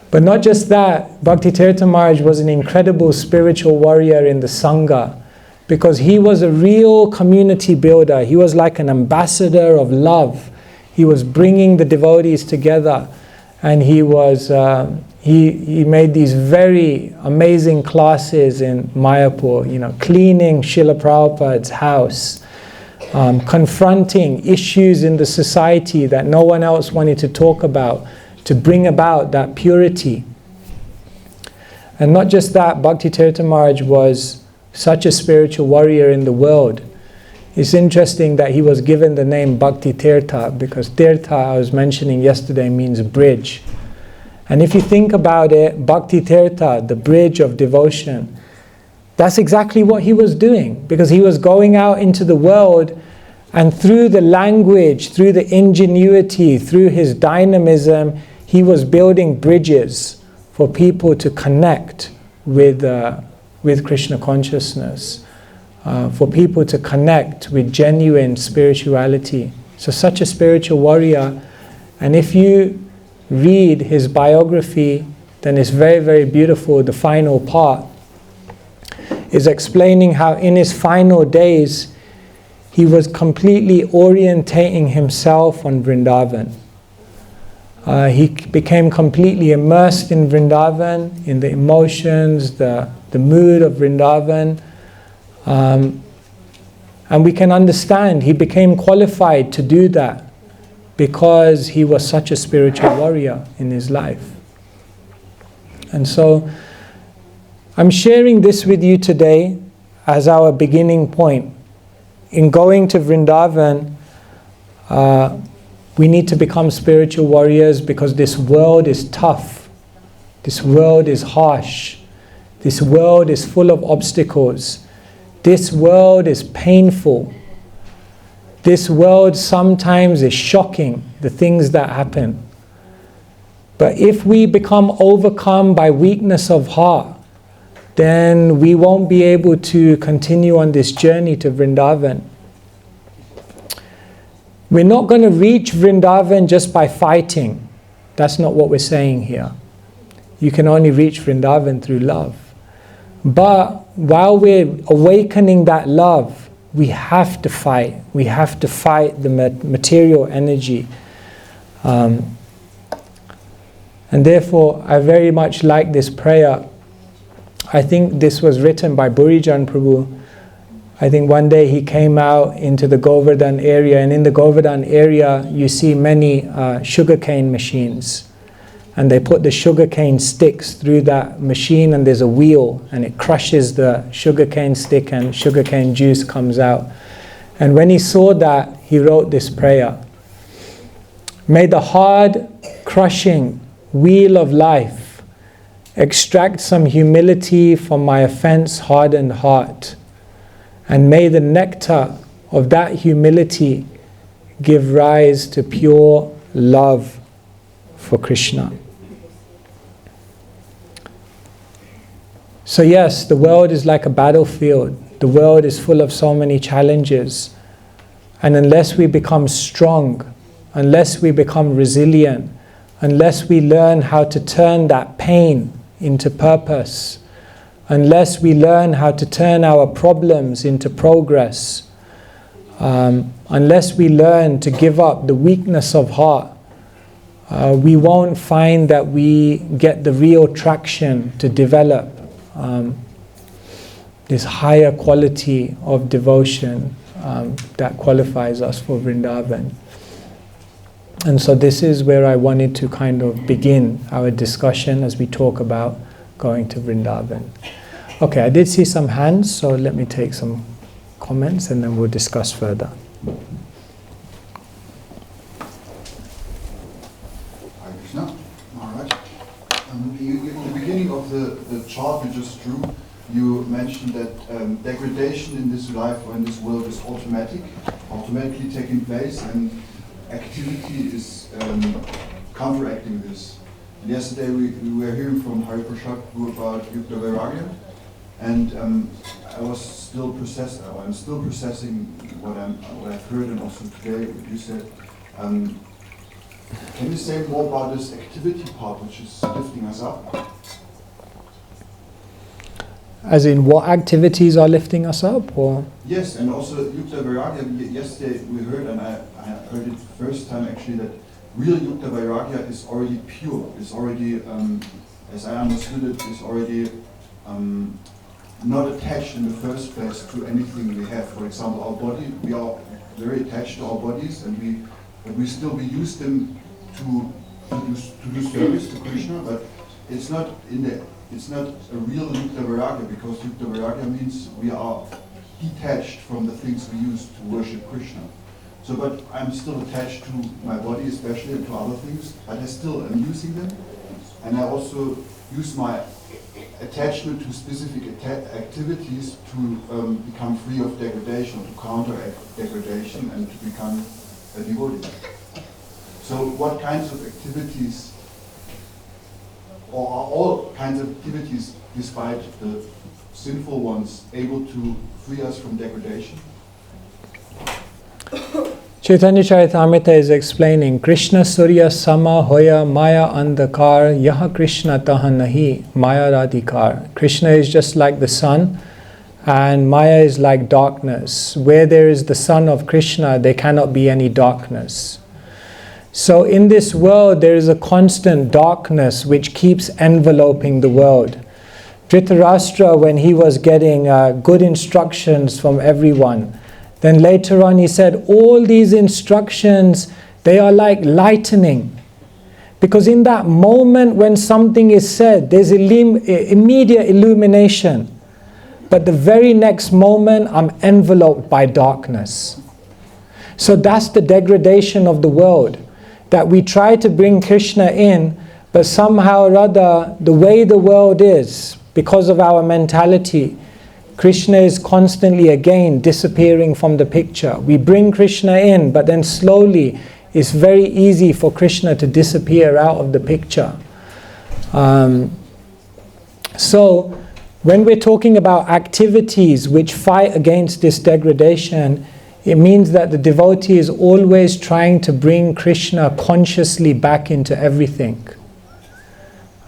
But not just that, Bhaktitirtha Maharaj was an incredible spiritual warrior in the Sangha, because he was a real community builder. He was like an ambassador of love. He was bringing the devotees together, and he was he made these very amazing classes in Mayapur, cleaning Srila Prabhupada's house, confronting issues in the society that no one else wanted to talk about, to bring about that purity. And not just that, Bhaktitirtha Maharaj was such a spiritual warrior in the world. It's interesting that he was given the name Bhaktitirtha, because Tirtha, I was mentioning yesterday, means bridge. And if you think about it, Bhaktitirtha, the bridge of devotion, that's exactly what he was doing, because he was going out into the world, and through the language, through the ingenuity, through his dynamism, he was building bridges for people to connect with Krishna consciousness, for people to connect with genuine spirituality. So such a spiritual warrior. And if you read his biography, then it's very, very beautiful. The final part is explaining how in his final days, he was completely orientating himself on Vrindavan. He became completely immersed in Vrindavan, in the emotions, the mood of Vrindavan. And we can understand he became qualified to do that because he was such a spiritual warrior in his life. And so I'm sharing this with you today as our beginning point. In going to Vrindavan, we need to become spiritual warriors, because this world is tough. This world is harsh. This world is full of obstacles. This world is painful. This world sometimes is shocking, the things that happen. But if we become overcome by weakness of heart, then we won't be able to continue on this journey to Vrindavan. We're not going to reach Vrindavan just by fighting. That's not what we're saying here. You can only reach Vrindavan through love. But while we're awakening that love, we have to fight. We have to fight the material energy. And therefore, I very much like this prayer. I think this was written by Burijan Prabhu. I think one day he came out into the Govardhan area, and in the Govardhan area you see many sugarcane machines, and they put the sugarcane sticks through that machine, and there's a wheel, and it crushes the sugarcane stick and sugarcane juice comes out. And when he saw that, he wrote this prayer: may the hard crushing wheel of life extract some humility from my offense-hardened heart. And may the nectar of that humility give rise to pure love for Krishna. So yes, the world is like a battlefield. The world is full of so many challenges. And unless we become strong, unless we become resilient, unless we learn how to turn that pain into purpose, unless we learn how to turn our problems into progress, unless we learn to give up the weakness of heart, we won't find that we get the real traction to develop this higher quality of devotion that qualifies us for Vrindavan. And so this is where I wanted to kind of begin our discussion as we talk about going to Vrindavan. Okay, I did see some hands, so let me take some comments and then we'll discuss further. Hare Krishna, Maharaj. In the beginning of the chart you just drew, you mentioned that degradation in this life or in this world is automatically taking place, and activity is counteracting this. And yesterday we were hearing from Hari Prasad about Yuddha-Ksetra, and I was still I'm still processing what I've heard, and also today what you said. Can you say more about this activity part which is lifting us up? As in what activities are lifting us up, or? Yes, and also Yuddha-Vairagya, yesterday we heard, and I heard it first time actually, that real Yuddha-Vairagya is already pure, is already, as I understood it, is already not attached in the first place to anything we have. For example, our body, we are very attached to our bodies, but we still use them to do service to Krishna, but it's not a real Yuddha-Vairagya, because Yuddha-Vairagya means we are detached from the things we use to worship Krishna. So, but I'm still attached to my body, especially, and to other things, but I still am using them, and I also use my attachment to specific activities to become free of degradation, to counteract degradation, and to become a devotee. So what kinds of activities, or are all kinds of activities, despite the sinful ones, able to free us from degradation? Chaitanya Charitamrita is explaining, Krishna Surya Sama Hoya Maya Andhakar Yaha Krishna Taha Nahi Maya Radhikar. Krishna is just like the sun, and Maya is like darkness. Where there is the sun of Krishna, there cannot be any darkness. So in this world, there is a constant darkness which keeps enveloping the world. Dhritarashtra, when he was getting good instructions from everyone, then later on he said, all these instructions, they are like lightning. Because in that moment when something is said, there's immediate illumination. But the very next moment, I'm enveloped by darkness. So that's the degradation of the world. That we try to bring Krishna in, but somehow or other, the way the world is, because of our mentality, Krishna is constantly again disappearing from the picture. We bring Krishna in, but then slowly it's very easy for Krishna to disappear out of the picture. So when we're talking about activities which fight against this degradation, it means that the devotee is always trying to bring Krishna consciously back into everything.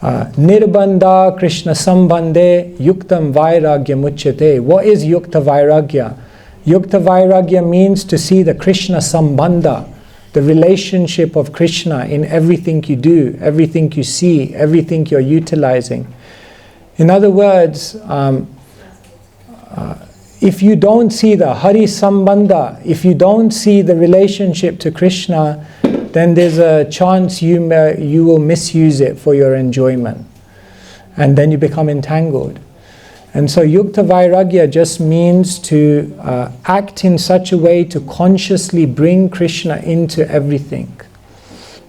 Nirbandha Krishna Sambandhe Yuktam Vairagya Muchyate. What is Yukta Vairagya? Yukta Vairagya means to see the Krishna Sambandha, the relationship of Krishna in everything you do, everything you see, everything you're utilizing. In other words, if you don't see the Hari Sambandha, if you don't see the relationship to Krishna, then there's a chance you will misuse it for your enjoyment. And then you become entangled. And so Yukta Vairagya just means to act in such a way to consciously bring Krishna into everything.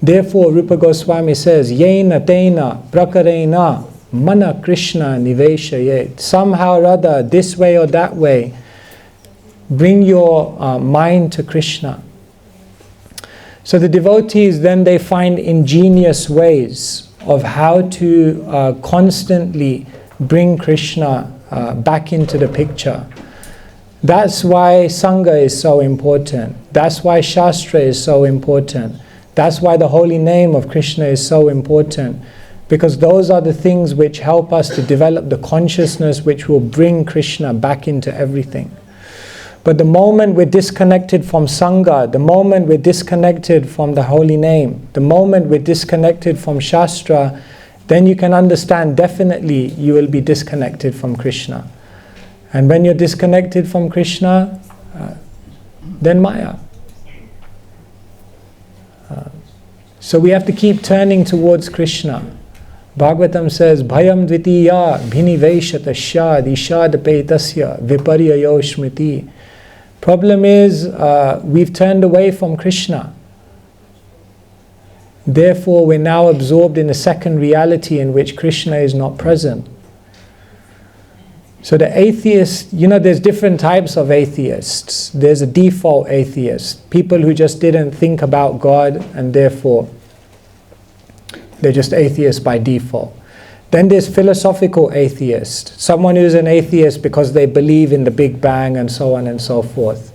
Therefore, Rupa Goswami says, Yena Tena Prakarena Mana Krishna Niveshayet. Somehow or other, this way or that way, Bring your mind to Krishna. So the devotees then they find ingenious ways of how to constantly bring Krishna back into the picture. That's why Sangha is so important. That's why Shastra is so important. That's why the holy name of Krishna is so important. Because those are the things which help us to develop the consciousness which will bring Krishna back into everything. But the moment we're disconnected from Sangha, the moment we're disconnected from the holy name, the moment we're disconnected from Shastra, then you can understand definitely you will be disconnected from Krishna. And when you're disconnected from Krishna, then Maya. So we have to keep turning towards Krishna. Bhagavatam says, Bhayam dvitiya bhiniveshatasya dishadapetasya viparyayo smriti. Problem is, we've turned away from Krishna. Therefore, we're now absorbed in a second reality in which Krishna is not present. So the atheist, there's different types of atheists. There's a default atheist, people who just didn't think about God and therefore they're just atheists by default. Then there's philosophical atheist, someone who's an atheist because they believe in the Big Bang and so on and so forth.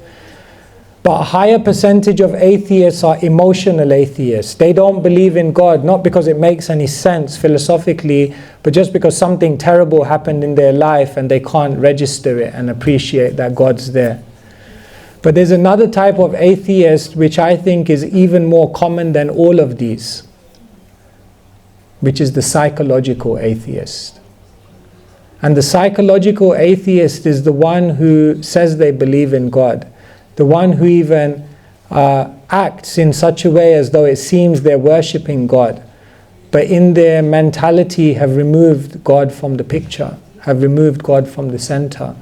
But a higher percentage of atheists are emotional atheists. They don't believe in God, not because it makes any sense philosophically, but just because something terrible happened in their life and they can't register it and appreciate that God's there. But there's another type of atheist which I think is even more common than all of these, which is the psychological atheist. And the psychological atheist is the one who says they believe in God. The one who even acts in such a way as though it seems they're worshipping God, but in their mentality have removed God from the picture, have removed God from the center.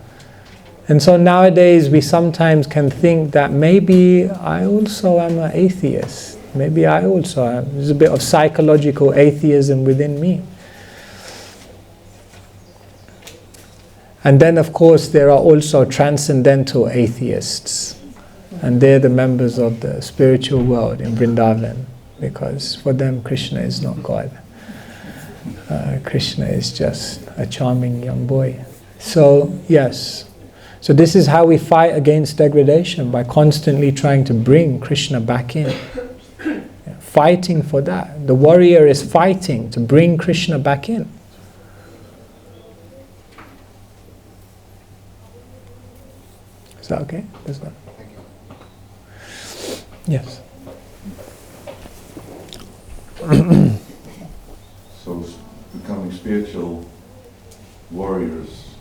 And so nowadays we sometimes can think that maybe I also am an atheist. Maybe I also am. There's a bit of psychological atheism within me. And then of course there are also transcendental atheists. And they're the members of the spiritual world in Vrindavan, because for them Krishna is not God. Krishna is just a charming young boy. So yes, so this is how we fight against degradation, by constantly trying to bring Krishna back in. Fighting for that. The warrior is fighting to bring Krishna back in. Is that okay? This one. Yes. So becoming spiritual warriors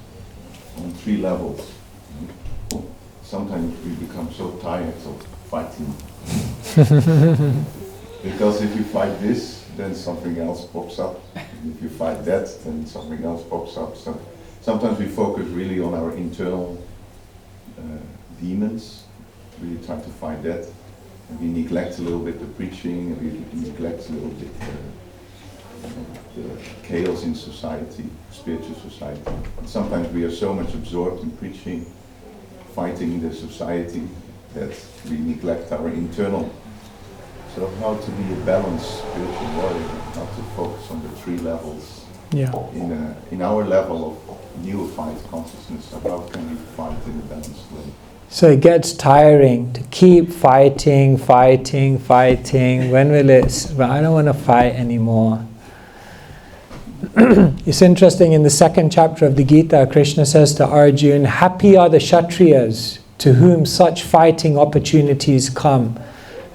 on 3 levels. Sometimes we become so tired of fighting. Because if you fight this, then something else pops up. And if you fight that, then something else pops up. So sometimes we focus really on our internal demons, really try to fight that. And we neglect a little bit the preaching, and we neglect a little bit the chaos in society, spiritual society. And sometimes we are so much absorbed in preaching, fighting the society, that we neglect our internal. So how to be a balanced spiritual warrior, how to focus on the 3 levels. Yeah. In our level of neophyte consciousness, so how can we fight in a balanced way? So it gets tiring to keep fighting. When will it? But I don't want to fight anymore. It's interesting, in the 2nd chapter of the Gita, Krishna says to Arjuna, happy are the Kshatriyas to whom such fighting opportunities come,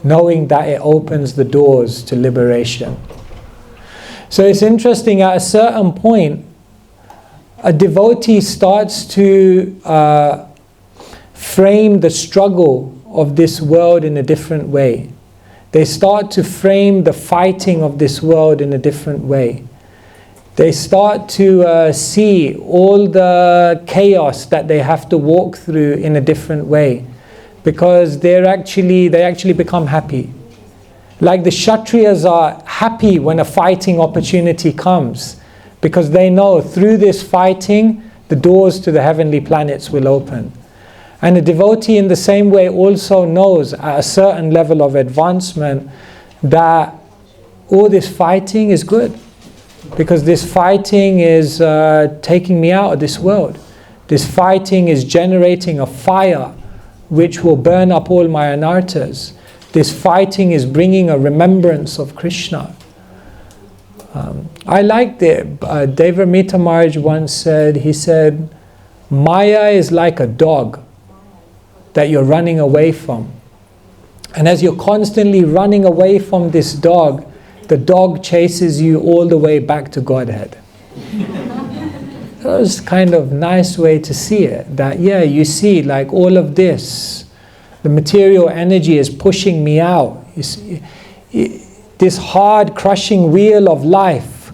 knowing that it opens the doors to liberation. So it's interesting, at a certain point, a devotee starts to frame the struggle of this world in a different way. They start to frame the fighting of this world in a different way. They start to see all the chaos that they have to walk through in a different way, because they actually become happy. Like the Kshatriyas are happy when a fighting opportunity comes, because they know through this fighting the doors to the heavenly planets will open. And a devotee in the same way also knows at a certain level of advancement that all this fighting is good. Because this fighting is taking me out of this world. This fighting is generating a fire which will burn up all my anarthas. This fighting is bringing a remembrance of Krishna. I liked it. Devamita Maharaj once said, he said, Maya is like a dog that you're running away from. And as you're constantly running away from this dog, the dog chases you all the way back to Godhead. That was kind of nice way to see it. That, yeah, you see, like all of this, the material energy is pushing me out. You see, this hard, crushing wheel of life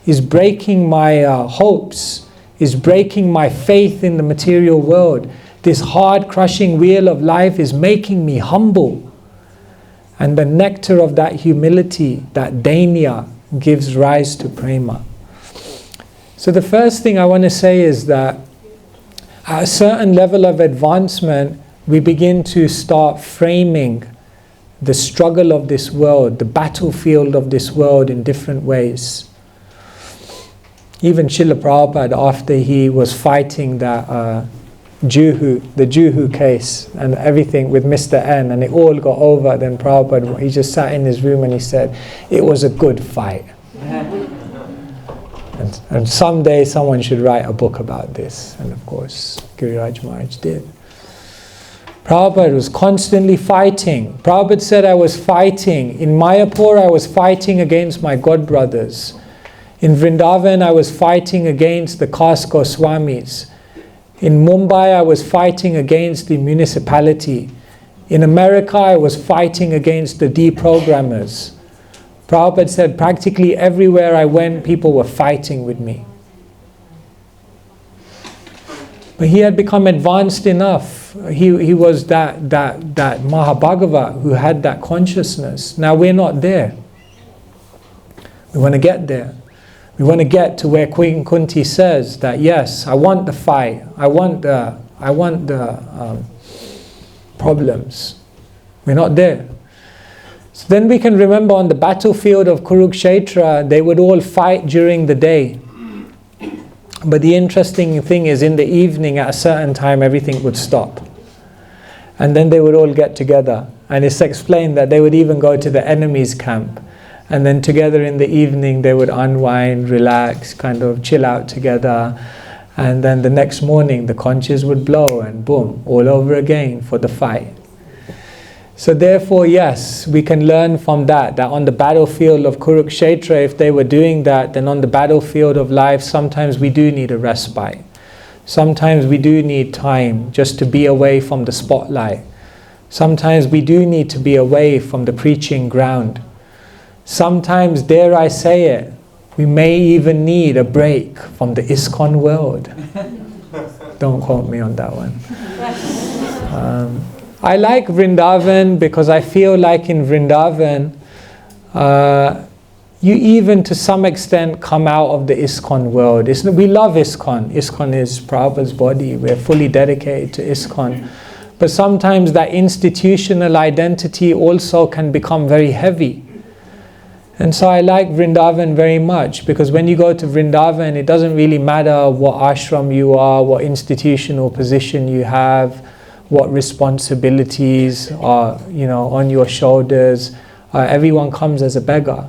is breaking my hopes, is breaking my faith in the material world. This hard, crushing wheel of life is making me humble. And the nectar of that humility, that dainya, gives rise to prema. So the first thing I want to say is that at a certain level of advancement, we begin to start framing the struggle of this world, the battlefield of this world in different ways. Even Srila Prabhupada, after he was fighting that the Juhu case and everything with Mr. N, and it all got over, then Prabhupada, he just sat in his room and he said, it was a good fight. And someday someone should write a book about this. And of course, Giriraj Maharaj did. Prabhupada was constantly fighting. Prabhupada said, I was fighting. In Mayapur, I was fighting against my godbrothers. In Vrindavan, I was fighting against the caste Goswamis. In Mumbai, I was fighting against the municipality. In America, I was fighting against the deprogrammers. Prabhupada said, practically everywhere I went, people were fighting with me. But he had become advanced enough. He was that Mahabhagava who had that consciousness. Now we're not there. We want to get there. We want to get to where Queen Kunti says that, yes, I want the fight. I want the problems. We're not there. So then we can remember on the battlefield of Kurukshetra, they would all fight during the day. But the interesting thing is, in the evening at a certain time, everything would stop. And then they would all get together. And it's explained that they would even go to the enemy's camp. And then together in the evening, they would unwind, relax, kind of chill out together. And then the next morning, the conches would blow and boom, all over again for the fight. So therefore, yes, we can learn from that on the battlefield of Kurukshetra, if they were doing that, then on the battlefield of life, sometimes we do need a respite. Sometimes we do need time just to be away from the spotlight. Sometimes we do need to be away from the preaching ground. Sometimes, dare I say it, we may even need a break from the ISKCON world. Don't quote me on that one. I like Vrindavan because I feel like in Vrindavan, you even to some extent come out of the ISKCON world. We love ISKCON. ISKCON is Prabhupada's body. We're fully dedicated to ISKCON. But sometimes that institutional identity also can become very heavy. And so I like Vrindavan very much, because when you go to Vrindavan, it doesn't really matter what ashram you are, what institutional position you have, what responsibilities are, on your shoulders. Everyone comes as a beggar.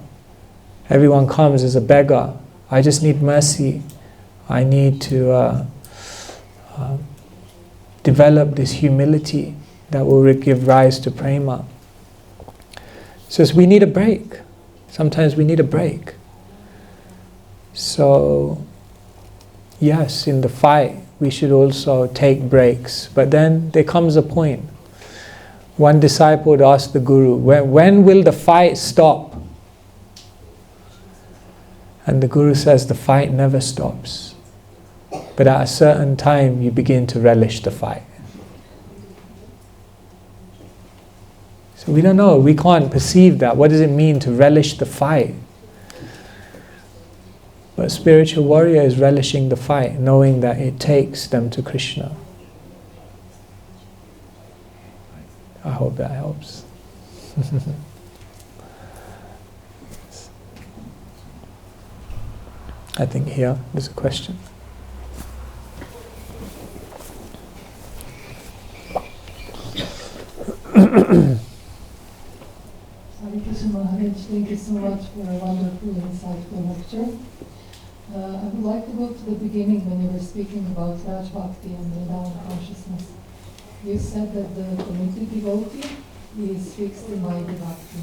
Everyone comes as a beggar. I just need mercy. I need to develop this humility that will give rise to prema. So we need a break. Sometimes we need a break. So, yes, in the fight, we should also take breaks. But then there comes a point. One disciple would ask the Guru, when will the fight stop? And the Guru says, the fight never stops. But at a certain time, you begin to relish the fight. So we don't know, we can't perceive that. What does it mean to relish the fight? But a spiritual warrior is relishing the fight, knowing that it takes them to Krishna. I hope that helps. I think here there's a question. Maharaj, thank you so much for a wonderful, insightful lecture. I would like to go to the beginning when you were speaking about Raj Bhakti and Vrindavan consciousness. You said that the committed devotee is fixed in Vaidhi Bhakti.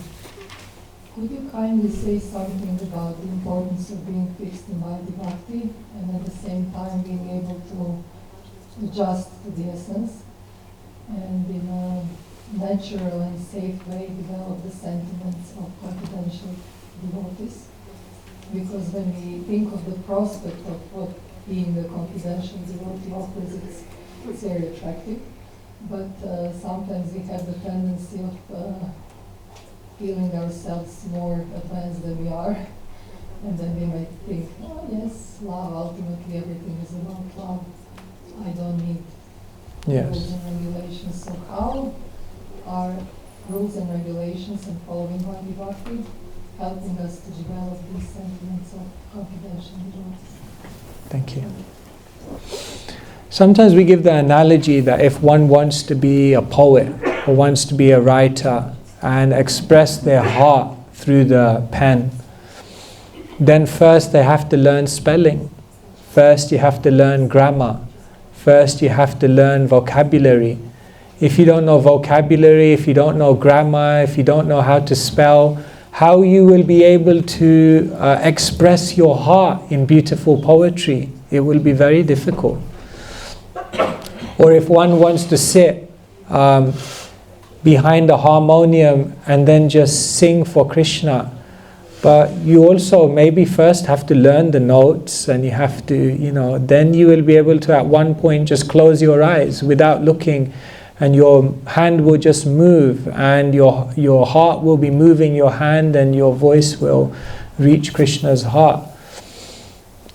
Could you kindly say something about the importance of being fixed in Vaidhi Bhakti and at the same time being able to adjust to the essence and in a natural and safe way develop the sentiments of confidential devotees? Because when we think of the prospect of what being a confidential devotee offers, it's very attractive. But sometimes we have the tendency of feeling ourselves more advanced than we are. And then we might think, oh yes, love, ultimately everything is about love. I don't need rules and regulations. So how are rules and regulations and following Vaidhi Bhakti helping us to develop these sentiments of confidential devotees? Thank you. Sometimes we give the analogy that if one wants to be a poet or wants to be a writer and express their heart through the pen, then first they have to learn spelling. First you have to learn grammar. First you have to learn vocabulary. If you don't know vocabulary, if you don't know grammar, if you don't know how to spell, how you will be able to express your heart in beautiful poetry? It will be very difficult. Or if one wants to sit behind the harmonium and then just sing for Krishna, but you also maybe first have to learn the notes, and you have to, then you will be able to at one point just close your eyes without looking, and your hand will just move, and your heart will be moving your hand, and your voice will reach Krishna's heart.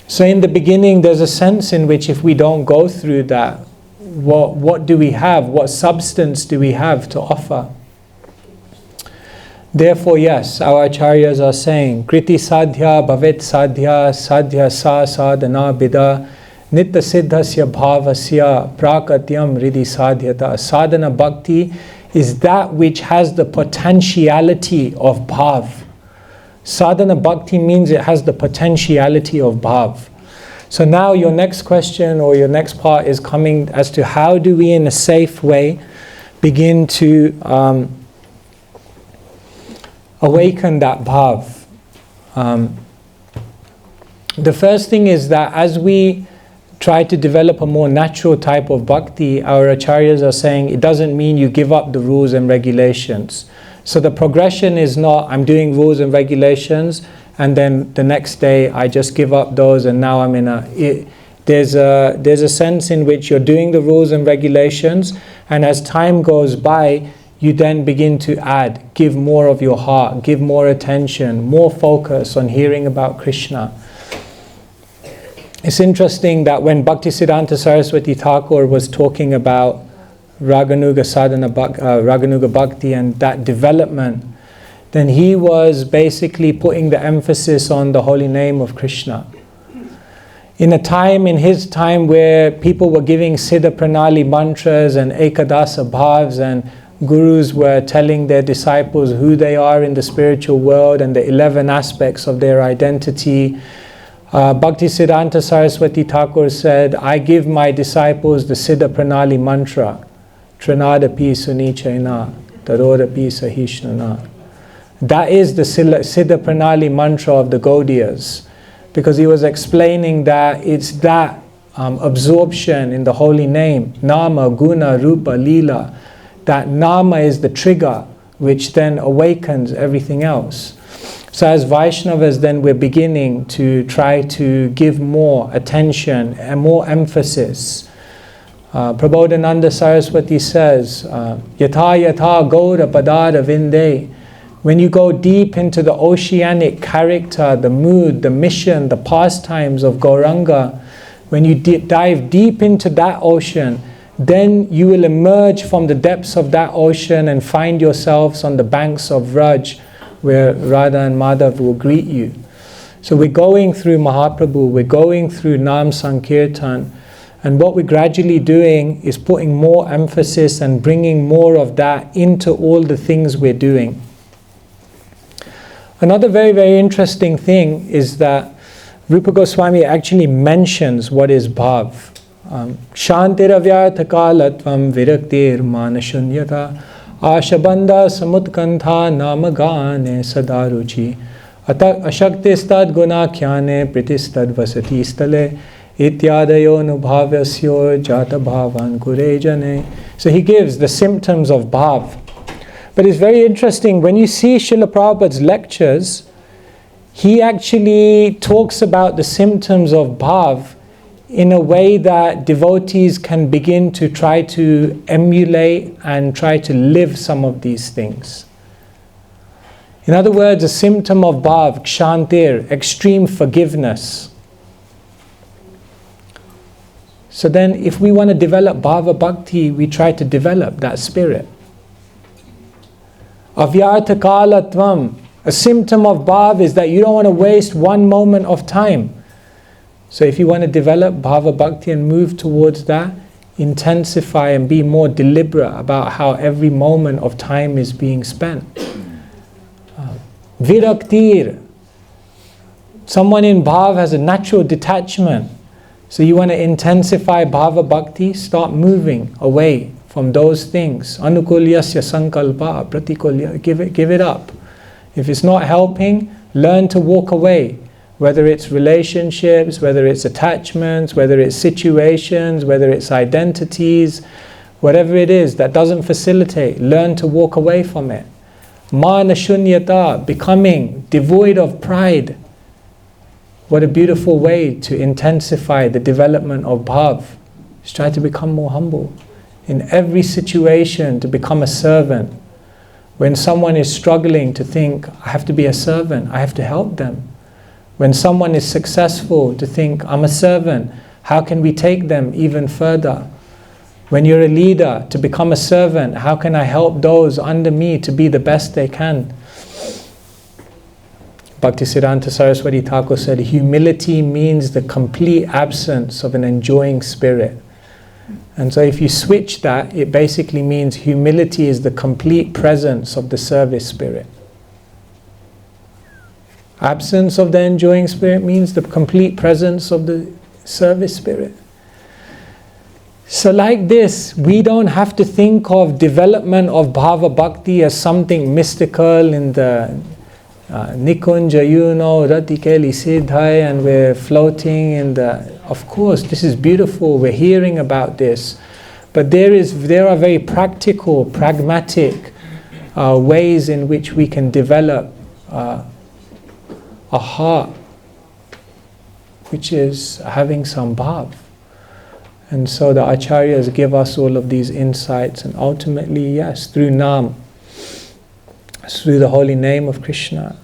So in the beginning there's a sense in which if we don't go through that, what do we have? What substance do we have to offer? Therefore, yes, our acharyas are saying, Kriti sadhya bhavet sadhya sadhya sa sadhana bida nitta siddhasya bhavasya prakatyam ridi sadhyata. Sadhana bhakti is that which has the potentiality of bhav. Sadhana bhakti means it has the potentiality of bhav. So now your next question or your next part is coming as to how do we in a safe way begin to awaken that bhav. The first thing is that as we try to develop a more natural type of bhakti, our acharyas are saying it doesn't mean you give up the rules and regulations. So the progression is not I'm doing rules and regulations and then the next day I just give up those and now I'm in there's a sense in which you're doing the rules and regulations, and as time goes by you then begin to give more of your heart, give more attention, more focus on hearing about Krishna. It's interesting that when Bhaktisiddhanta Saraswati Thakur was talking about Raganuga Sadhana, Raganuga Bhakti and that development, then he was basically putting the emphasis on the holy name of Krishna. In his time where people were giving Siddha Pranali mantras and Ekadasa bhavs, and gurus were telling their disciples who they are in the spiritual world and the 11 aspects of their identity, Bhaktisiddhanta Saraswati Thakur said, I give my disciples the Siddha Pranali mantra, Trinadapi Sunichaina, Tarodapi Sahishnana. That is the Siddha Pranali mantra of the Gaudiyas, because he was explaining that it's that absorption in the holy name, Nama, Guna, Rupa, Leela, that Nama is the trigger which then awakens everything else. So as Vaishnavas then we're beginning to try to give more attention and more emphasis. Prabodhananda Saraswati says, Yatha yatha gaura padara vinde. When you go deep into the oceanic character, the mood, the mission, the pastimes of Gauranga, when you dive deep into that ocean, then you will emerge from the depths of that ocean and find yourselves on the banks of Vraj, where Radha and Madhav will greet you. So we're going through Mahaprabhu, we're going through Nam Sankirtan, and what we're gradually doing is putting more emphasis and bringing more of that into all the things we're doing. Another very, very interesting thing is that Rupa Goswami actually mentions what is bhav. Shantiravyarthakalatvam viraktir manashunyata ashabandha samutkantha namagane sadaruchi ashakti-stad gunakhyane pritistad vasati stale ityadayo nubhavyasyo jata bhavan kurejane. So he gives the symptoms of bhav. But it's very interesting, when you see Srila Prabhupada's lectures, he actually talks about the symptoms of bhav in a way that devotees can begin to try to emulate and try to live some of these things. In other words, a symptom of bhav, kshantir, extreme forgiveness. So then if we want to develop bhava bhakti, we try to develop that spirit. Avyarthakalatvam, a symptom of bhav is that you don't want to waste one moment of time. So if you want to develop bhava bhakti and move towards that, intensify and be more deliberate about how every moment of time is being spent. Viraktir, someone in bhav has a natural detachment. So you want to intensify bhava bhakti, start moving away from those things. Anukulyasya sankalpa pratikulya, give it up. If it's not helping, learn to walk away. Whether it's relationships, whether it's attachments, whether it's situations, whether it's identities, whatever it is that doesn't facilitate, learn to walk away from it. Mana shunyata, becoming devoid of pride. What a beautiful way to intensify the development of bhav. Just try to become more humble. In every situation, to become a servant. When someone is struggling, to think, I have to be a servant, I have to help them. When someone is successful, to think, I'm a servant, how can we take them even further? When you're a leader, to become a servant, how can I help those under me to be the best they can? Bhaktisiddhanta Saraswati Thakur said, humility means the complete absence of an enjoying spirit. And so if you switch that, it basically means humility is the complete presence of the service spirit. Absence of the enjoying spirit means the complete presence of the service spirit. So like this, we don't have to think of development of bhava bhakti as something mystical in the Nikunja, Ratikeli Siddhai, and we're floating in the... Of course, this is beautiful, we're hearing about this. But there are very practical, pragmatic ways in which we can develop a heart which is having some bhav. And so the acharyas give us all of these insights, and ultimately, yes, through Nam, through the holy name of Krishna,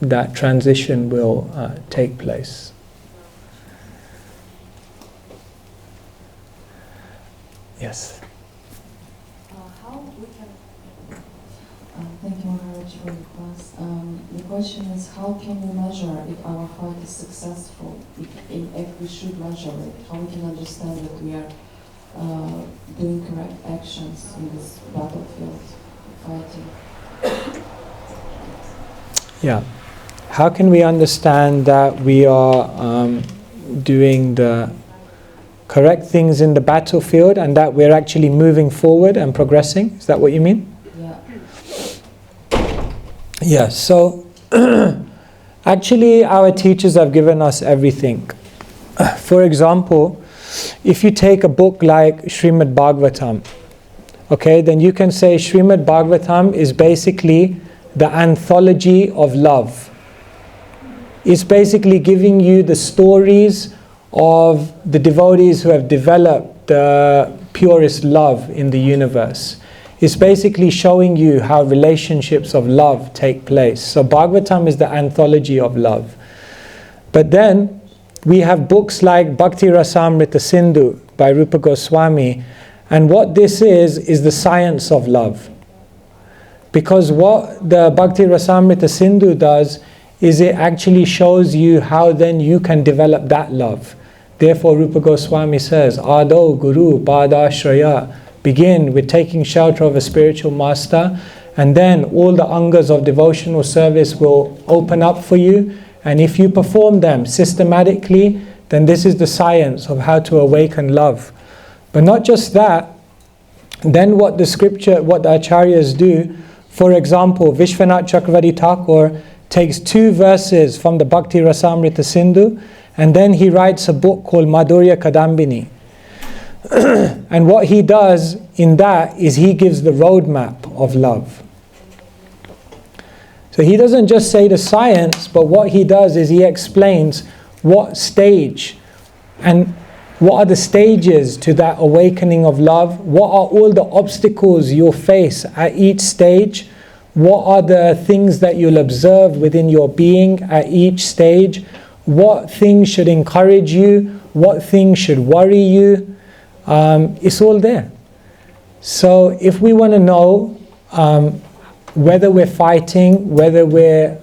that transition will take place. Yes. How we can... thank you, Maharaj, for the class. The question is, how can we measure if our fight is successful? If we should measure it, how we can understand that we are doing correct actions in this battlefield fighting? Yeah. How can we understand that we are doing the correct things in the battlefield and that we're actually moving forward and progressing? Is that what you mean? Yeah. Yeah, so actually our teachers have given us everything. For example, if you take a book like Srimad Bhagavatam, okay, then you can say Srimad Bhagavatam is basically the anthology of love. It's basically giving you the stories of the devotees who have developed the purest love in the universe. It's basically showing you how relationships of love take place. So Bhagavatam is the anthology of love. But then we have books like Bhakti Rasamrita Sindhu by Rupa Goswami, And what this is the science of love. Because what the Bhakti Rasamrita Sindhu does is it actually shows you how then you can develop that love. Therefore Rupa Goswami says, Ado Guru Padashraya, begin with taking shelter of a spiritual master, and then all the angas of devotional service will open up for you. And if you perform them systematically, then this is the science of how to awaken love. But not just that, then what the acharyas do, for example, Vishwanath Chakravarti Thakur takes 2 verses from the Bhakti Rasamrita Sindhu, and then he writes a book called Madhurya Kadambini. And what he does in that is he gives the roadmap of love. So he doesn't just say the science, but what he does is he explains what stage and what are the stages to that awakening of love, what are all the obstacles you'll face at each stage, what are the things that you'll observe within your being at each stage, what things should encourage you, what things should worry you. It's all there. So if we want to know whether we're fighting, whether we're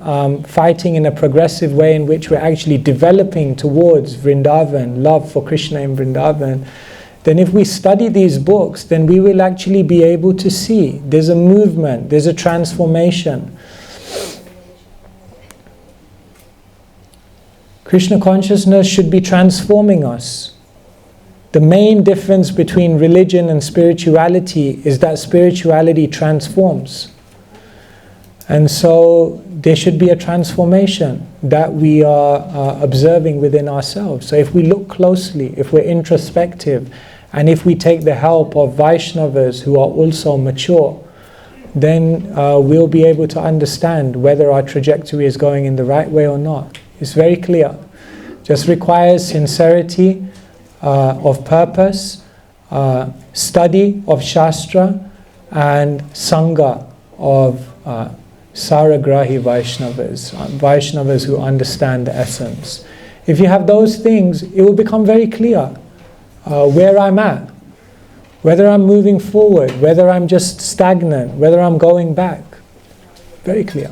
fighting in a progressive way in which we're actually developing towards Vrindavan, love for Krishna in Vrindavan, then if we study these books, then we will actually be able to see there's a movement, there's a transformation. Krishna consciousness should be transforming us. The main difference between religion and spirituality is that spirituality transforms. And so there should be a transformation that we are observing within ourselves. So if we look closely, if we're introspective, and if we take the help of Vaishnavas who are also mature, then we'll be able to understand whether our trajectory is going in the right way or not. It's very clear. Just requires sincerity of purpose, study of Shastra, and Sangha of Saragrahi Vaishnavas, Vaishnavas who understand the essence. If you have those things, it will become very clear where I'm at, whether I'm moving forward, whether I'm just stagnant, whether I'm going back. Very clear.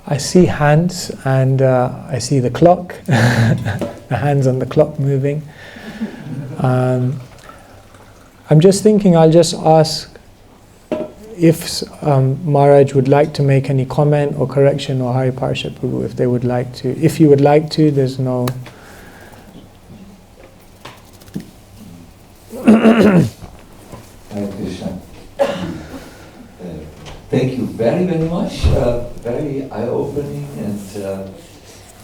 I see hands and I see the clock, the hands on the clock moving. I'm just thinking I'll just ask if Maharaj would like to make any comment or correction, or Hari Parshad Prabhu if they would like to. If you would like to, there's no... Hare Krishna. Thank you very, very much. Very eye-opening and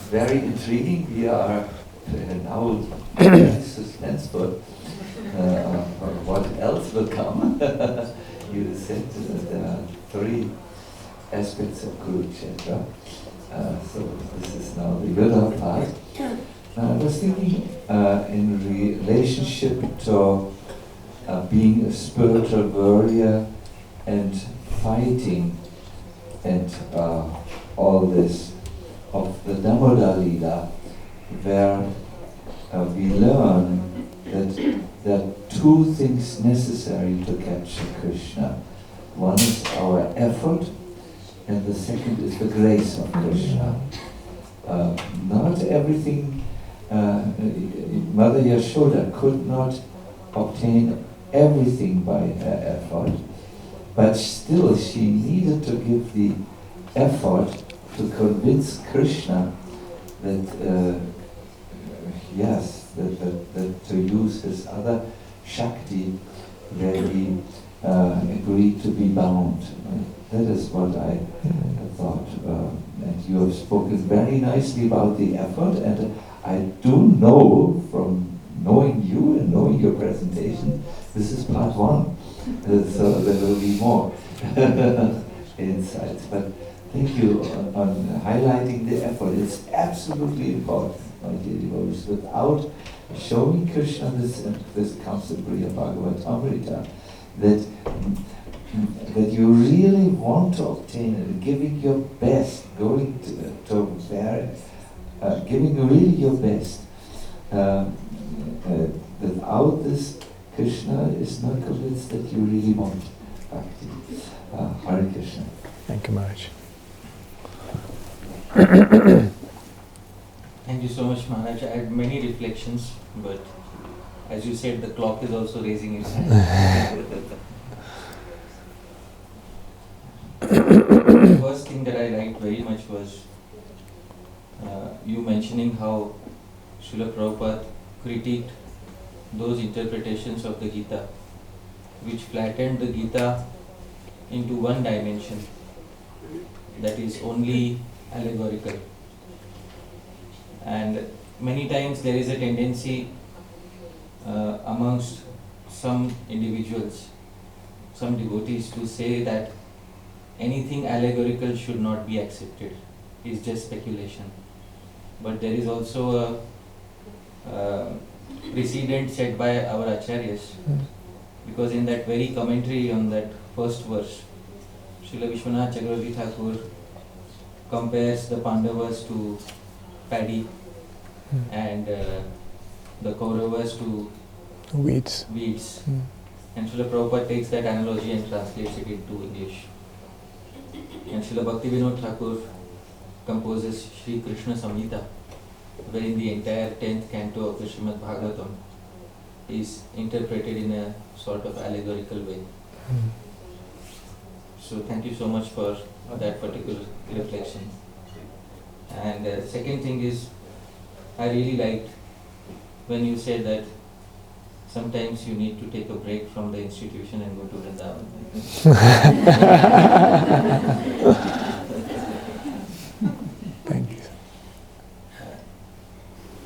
very intriguing. We are now very suspenseful. What else will come? You said there are 3 aspects of Kurukshetra. So this is now the Yuddha part. I was thinking in relationship to being a spiritual warrior and fighting and all this of the Damodar Lila, where we learn that there are 2 things necessary to capture Krishna. One is our effort, and the second is the grace of Krishna. Not everything, Mother Yashoda could not obtain everything by her effort, but still she needed to give the effort to convince Krishna that yes, that to use his other Shakti where he agreed to be bound. That is what I thought. And you have spoken very nicely about the effort, and I do know from knowing you and knowing your presentation, this is part 1. So there will be more insights. But thank you on highlighting the effort. It's absolutely important, my dear devotees. Without showing Krishna this concept of Bhagavatamrita, that you really want to obtain it, giving your best, going to there, giving really your best, without this, Krishna is not convinced that you really want bhakti. Hare Krishna. Thank you, Maharaj. Thank you so much, Maharaj. I had many reflections, but as you said, the clock is also raising its hand. The first thing that I liked very much was you mentioning how Srila Prabhupada critiqued those interpretations of the Gita which flattened the Gita into one dimension, that is only allegorical. And many times there is a tendency amongst some individuals, some devotees, to say that anything allegorical should not be accepted, it's just speculation. But there is also a precedent set by our acharyas, because in that very commentary on that first verse, Srila Vishwanath Chakravarti Thakur compares the Pandavas to paddy and the Kauravas to Weeds. And Srila Prabhupada takes that analogy and translates it into English. And Srila Bhaktivinoda Thakur composes Sri Krishna Samhita, wherein the entire 10th canto of the Srimad Bhagavatam is interpreted in a sort of allegorical way. So thank you so much for that particular reflection. And second thing is, I really liked when you said that sometimes you need to take a break from the institution and go to Vrindavan. Thank you.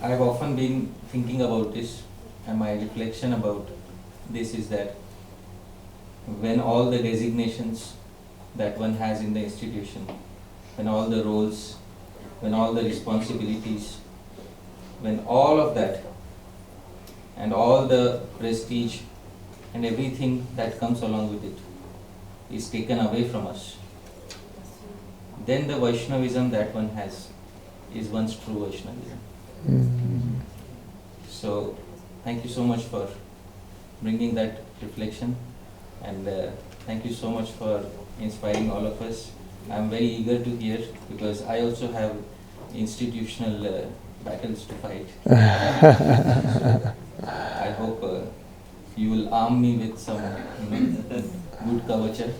I've often been thinking about this, and my reflection about this is that when all the designations that one has in the institution, when all the roles, when all the responsibilities, when all of that and all the prestige and everything that comes along with it is taken away from us, then the Vaishnavism that one has is one's true Vaishnavism. So thank you so much for bringing that reflection, and thank you so much for inspiring all of us. I am very eager to hear, because I also have institutional battles to fight. I hope you will arm me with some good kavacha.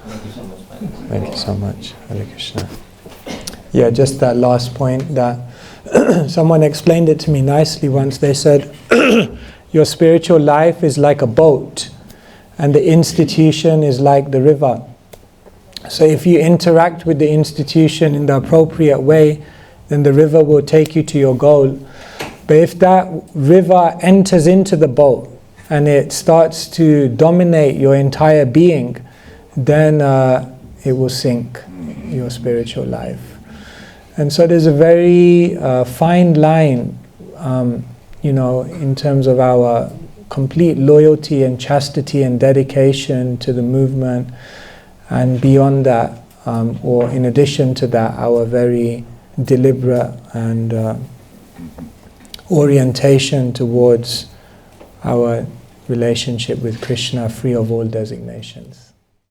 Thank you so much, Maharaj. Thank you so much. Hare Krishna. Yeah, just that last point, that someone explained it to me nicely once. They said, your spiritual life is like a boat, and the institution is like the river. So if you interact with the institution in the appropriate way, then the river will take you to your goal. But if that river enters into the boat and it starts to dominate your entire being, then it will sink your spiritual life. And so there's a very fine line, in terms of our complete loyalty and chastity and dedication to the movement, and beyond that, or in addition to that, our very deliberate and orientation towards our relationship with Krishna, free of all designations.